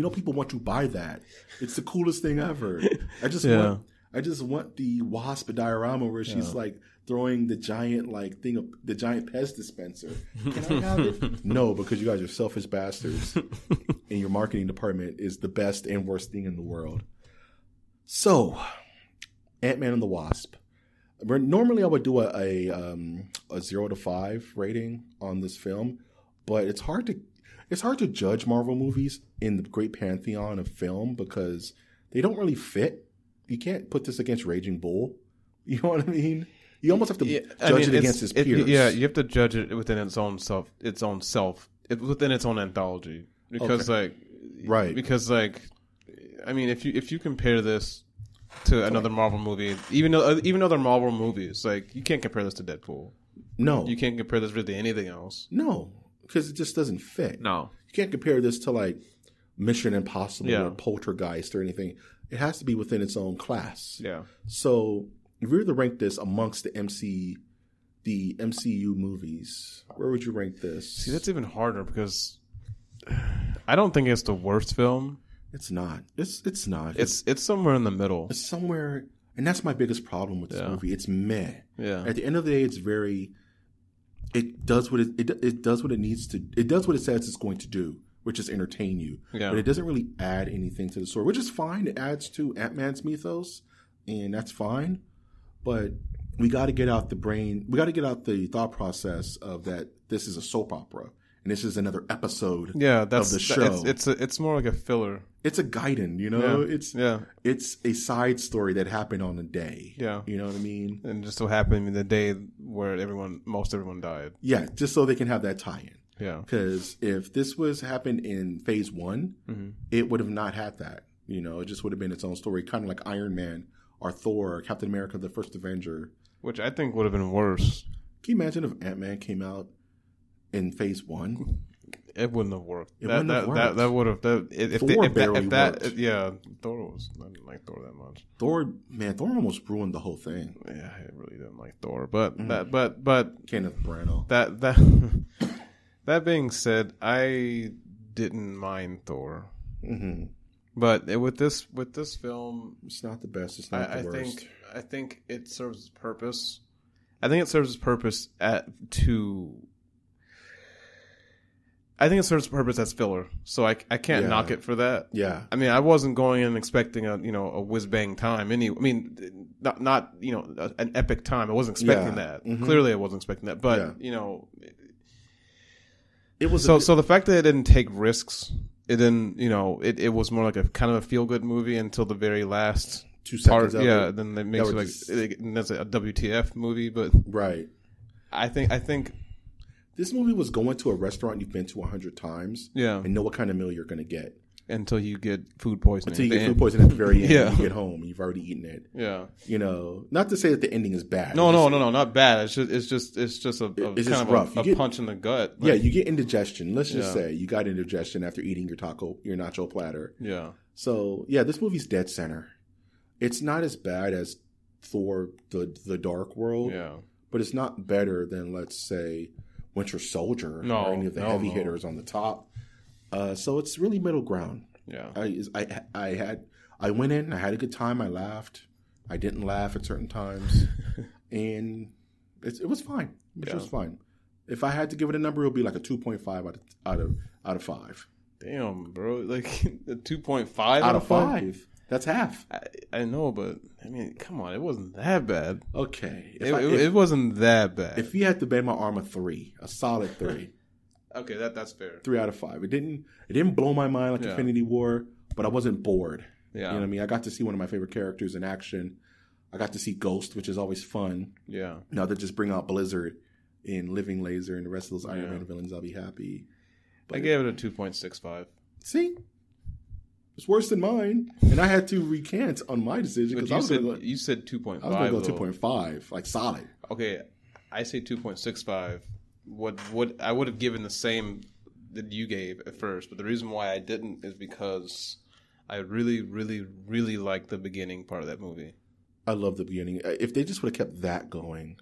People want to buy that. It's the coolest thing ever. I just want the Wasp diorama where she's like throwing the giant the giant Pez dispenser. Can I have it? No, because you guys are selfish bastards, and your marketing department is the best and worst thing in the world. So, Ant-Man and the Wasp. Normally, I would do a 0 to 5 rating on this film, but it's hard to judge Marvel movies in the great pantheon of film because they don't really fit. You can't put this against Raging Bull. You know what I mean? You almost have to judge it against its peers. You have to judge it within its own within its own anthology. Because Because I mean, if you compare this to another Marvel movie, even other Marvel movies, like, you can't compare this to Deadpool. No, you can't compare this really to anything else. No, because it just doesn't fit. No, you can't compare this to like Mission Impossible or Poltergeist or anything. It has to be within its own class. Yeah. So if we were to rank this amongst the MCU movies, where would you rank this? See, that's even harder because I don't think it's the worst film. It's not. It's not. It's somewhere in the middle. It's somewhere, and that's my biggest problem with this movie. It's meh. Yeah. At the end of the day, it's very. It does what it does what it needs to. It does what it says it's going to do, which is entertain you. Yeah. But it doesn't really add anything to the story, which is fine. It adds to Ant-Man's mythos, and that's fine. But we got to get out the brain. We got to get out the thought process of that this is a soap opera. And this is another episode of the show. It's more like a filler. It's a Gaiden, you know? Yeah. It's a side story that happened on a day. Yeah. You know what I mean? And just so happened the day where most everyone died. Yeah, just so they can have that tie-in. Yeah. Because if this happened in phase 1, it would have not had that. You know, it just would have been its own story. Kind of like Iron Man or Thor or Captain America, the First Avenger. Which I think would have been worse. Can you imagine if Ant-Man came out in phase 1? It wouldn't have worked. That would have. Thor was. I didn't like Thor that much. Thor almost ruined the whole thing. Yeah, I really didn't like Thor. But Kenneth Branagh. That being said, I didn't mind Thor. Mm-hmm. But with this film, it's not the best. It's not the worst. I think it serves its purpose. I think it serves its purpose as filler, so I can't knock it for that. Yeah, I mean, I wasn't going in expecting a whiz bang time. I mean, not an epic time. I wasn't expecting that. Mm-hmm. Clearly, I wasn't expecting that. But it was so the fact that it didn't take risks, it didn't. It was more like a kind of a feel good movie until the very last 2 seconds. Then it makes that's a WTF movie. But right, I think. This movie was going to a restaurant you've been to 100 times and know what kind of meal you're going to get. Until you get food poisoning. At the very end and you get home and you've already eaten it. Yeah. Not to say that the ending is bad. No, not bad. It's just rough. A punch in the gut. Yeah, you get indigestion. Let's just say you got indigestion after eating your nacho platter. Yeah. So, this movie's dead center. It's not as bad as Thor, the Dark World. Yeah. But it's not better than, let's say, Winter Soldier or any of the heavy hitters on the top. So it's really middle ground. Yeah. I went in, I had a good time, I laughed. I didn't laugh at certain times. And it was fine. It was fine. If I had to give it a number, it would be like a 2.5 out of 5. Damn, bro. Like a 2.5 out of 5. That's half. I know, but I mean, come on, it wasn't that bad. Okay, it wasn't that bad. If you had to bet my arm a solid 3. Okay, that's fair. 3 out of 5. It didn't blow my mind like Infinity War, but I wasn't bored. Yeah, you know what I mean. I got to see one of my favorite characters in action. I got to see Ghost, which is always fun. Yeah. Now they just bring out Blizzard and Living Laser and the rest of those Iron Man villains, I'll be happy. But I gave it a 2.65. See? It's worse than mine. And I had to recant on my decision. But you said 2.5. I was going to go 2.5, like solid. Okay, I say 2.65. What I would have given the same that you gave at first, but the reason why I didn't is because I really, really, really liked the beginning part of that movie. I love the beginning. If they just would have kept that going,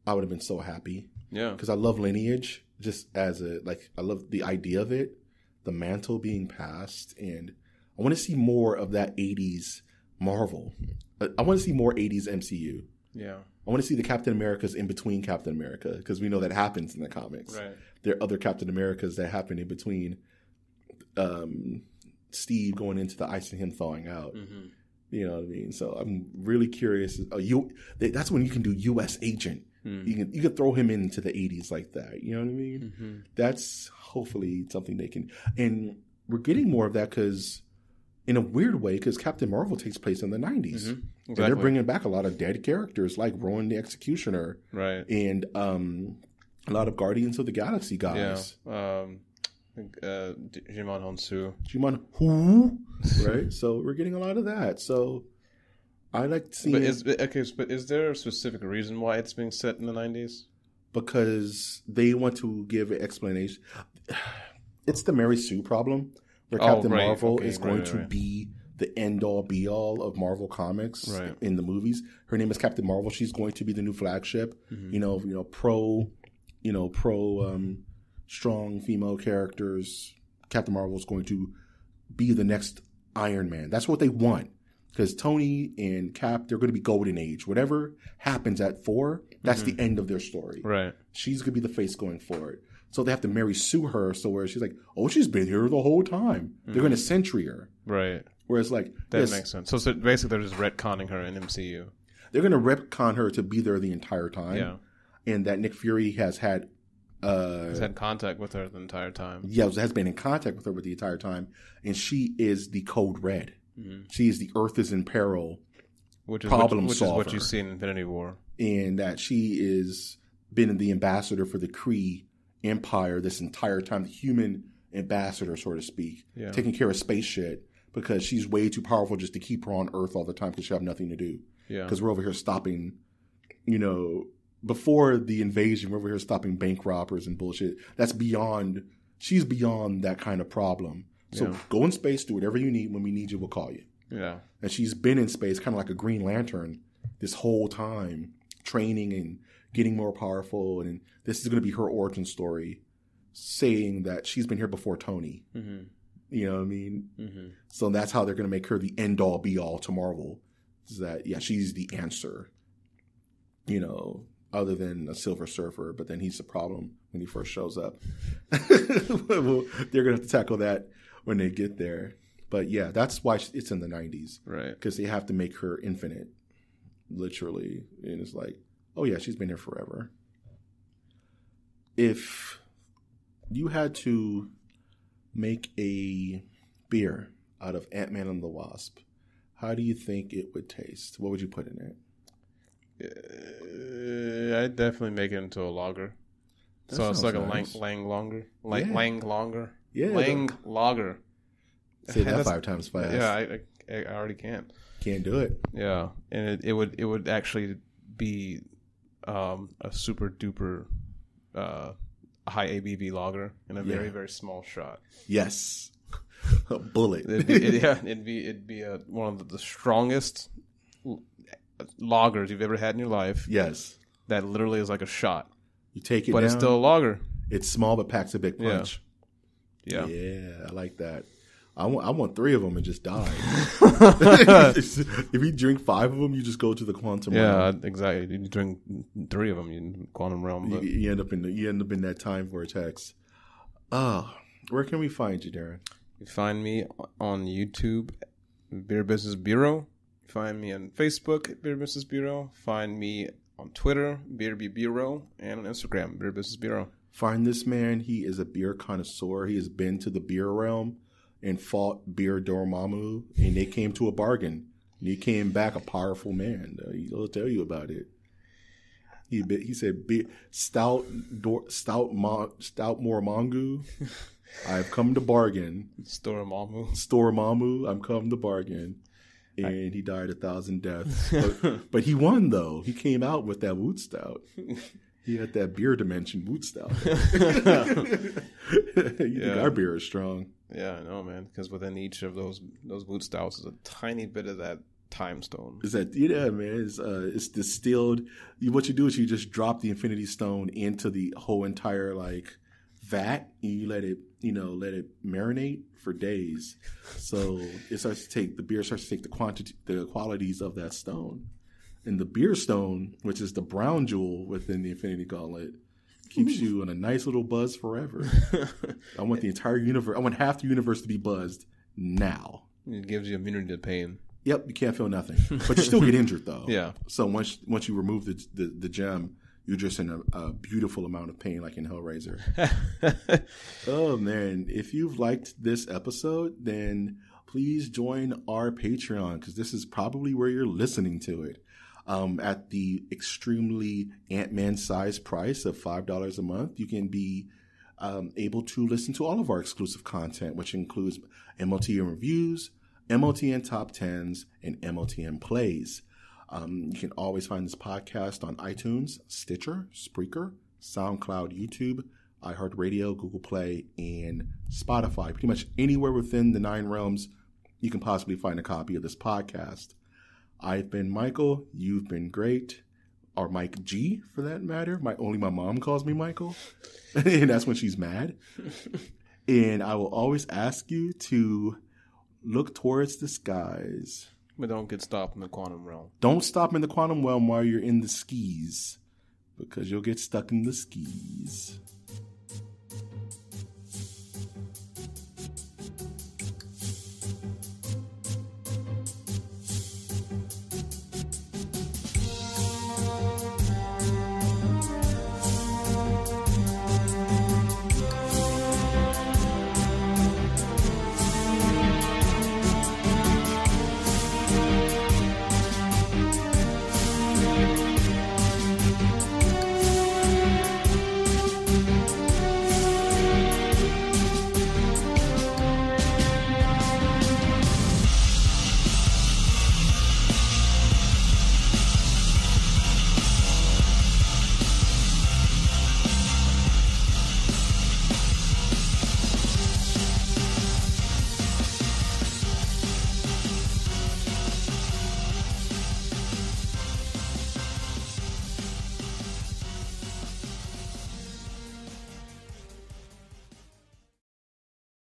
I would have been so happy. Yeah. Because I love Lineage, just as I love the idea of it, the mantle being passed, and I want to see more of that 80s Marvel. I want to see more 80s MCU. Yeah. I want to see the Captain Americas in between Captain America, because we know that happens in the comics. Right. There are other Captain Americas that happen in between Steve going into the ice and him thawing out. Mm-hmm. You know what I mean? So I'm really curious. That's when you can do U.S. Agent. Mm. You can throw him into the 80s like that. You know what I mean? Mm-hmm. That's hopefully something they can. And we're getting more of that because, in a weird way, because Captain Marvel takes place in the 90s. Mm-hmm. Exactly. And they're bringing back a lot of dead characters like Rowan the Executioner. Right. And a lot of Guardians of the Galaxy guys. Yeah. Jimon Honsu. Jimon who? Right? So we're getting a lot of that. So I like seeing but is there a specific reason why it's being set in the 90s? Because they want to give an explanation. It's the Mary Sue problem, where Captain Marvel is going to be the end-all, be-all of Marvel Comics in the movies. Her name is Captain Marvel. She's going to be the new flagship. Mm-hmm. Pro strong female characters. Captain Marvel is going to be the next Iron Man. That's what they want. Because Tony and Cap, they're going to be golden age. Whatever happens at 4, that's the end of their story. Right. She's going to be the face going forward. So they have to Mary Sue her, so where she's like, oh, she's been here the whole time. Mm-hmm. They're going to Sentry her. Right. Whereas that makes sense. So basically they're just retconning her in MCU. They're going to retcon her to be there the entire time. Yeah. And that Nick Fury has had contact with her the entire time. Yeah, has been in contact with her the entire time. And she is the Code Red. Mm-hmm. She is the Earth is in peril problem solver. Which is what you see in Infinity War. And that she is been the ambassador for the Kree Empire this entire time, the human ambassador, so to speak, taking care of space shit because she's way too powerful just to keep her on Earth all the time because she have nothing to do. Yeah. Because we're over here stopping, before the invasion, we're over here stopping bank robbers and bullshit. She's beyond that kind of problem. So go in space, do whatever you need. When we need you, we'll call you. Yeah. And she's been in space kind of like a Green Lantern this whole time, training and getting more powerful. And this is going to be her origin story, saying that she's been here before Tony. Mm-hmm. You know what I mean? Mm-hmm. So that's how they're going to make her the end-all, be-all to Marvel. Is that, she's the answer, other than a Silver Surfer. But then he's the problem when he first shows up. Well, they're going to have to tackle that when they get there. But yeah, that's why it's in the 90s. Right. Because they have to make her infinite, literally. And it's like, oh yeah, she's been here forever. If you had to make a beer out of Ant-Man and the Wasp, how do you think it would taste? What would you put in it? I'd definitely make it into a lager. So it's like nice. Lang lager. Lang lager. Yeah. Lang lager. Say that 5 times fast. Yeah, I already can't. Can't do it. Yeah, and it would actually be a super duper high ABV lager in a very, very small shot. Yes. A bullet. It'd be one of the strongest lagers you've ever had in your life. Yes. That literally is like a shot. You take it but down, it's still a lager. It's small but packs a big punch. Yeah. Yeah, I like that. I want 3 of them and just die. If you drink 5 of them, you just go to the quantum realm. Yeah, exactly. You drink 3 of them, you in quantum realm. But... You end up in that time vortex. Where can we find you, Darren? You find me on YouTube, Beer Business Bureau. You find me on Facebook, Beer Business Bureau. Find me on Twitter, Beer Bureau, and on Instagram, Beer Business Bureau. Find this man. He is a beer connoisseur. He has been to the beer realm and fought Beer Dormammu, and they came to a bargain. And he came back a powerful man. He'll tell you about it. He said, "Stout more mongu. I've come to bargain. Store Mamu. I'm come to bargain." And he died 1,000 deaths. But he won, though. He came out with that Woot Stout. He had that beer dimension Woot Stout. You think our beer is strong. Yeah, I know, man. Because within each of those Woot Stouts is a tiny bit of that time stone. Man? It's distilled. What you do is you just drop the Infinity Stone into the whole entire vat, and you let it marinate for days. So it starts to take the qualities of that stone. And the beer stone, which is the brown jewel within the Infinity Gauntlet, keeps you in a nice little buzz forever. I want the entire universe. I want half the universe to be buzzed now. It gives you immunity to pain. Yep, you can't feel nothing, but you still get injured though. Yeah. So once you remove the gem, you're just in a beautiful amount of pain, like in Hellraiser. Oh man, if you've liked this episode, then please join our Patreon, because this is probably where you're listening to it. At the extremely Ant-Man size price of $5 a month, you can be able to listen to all of our exclusive content, which includes MOTN reviews, MOTN top 10s, and MOTN plays. You can always find this podcast on iTunes, Stitcher, Spreaker, SoundCloud, YouTube, iHeartRadio, Google Play, and Spotify. Pretty much anywhere within the 9 realms you can possibly find a copy of this podcast. I've been Michael. You've been great. Or Mike G, for that matter. Only my mom calls me Michael. And that's when she's mad. And I will always ask you to look towards the skies. But don't get stopped in the quantum realm. Don't stop in the quantum realm while you're in the skis, because you'll get stuck in the skis.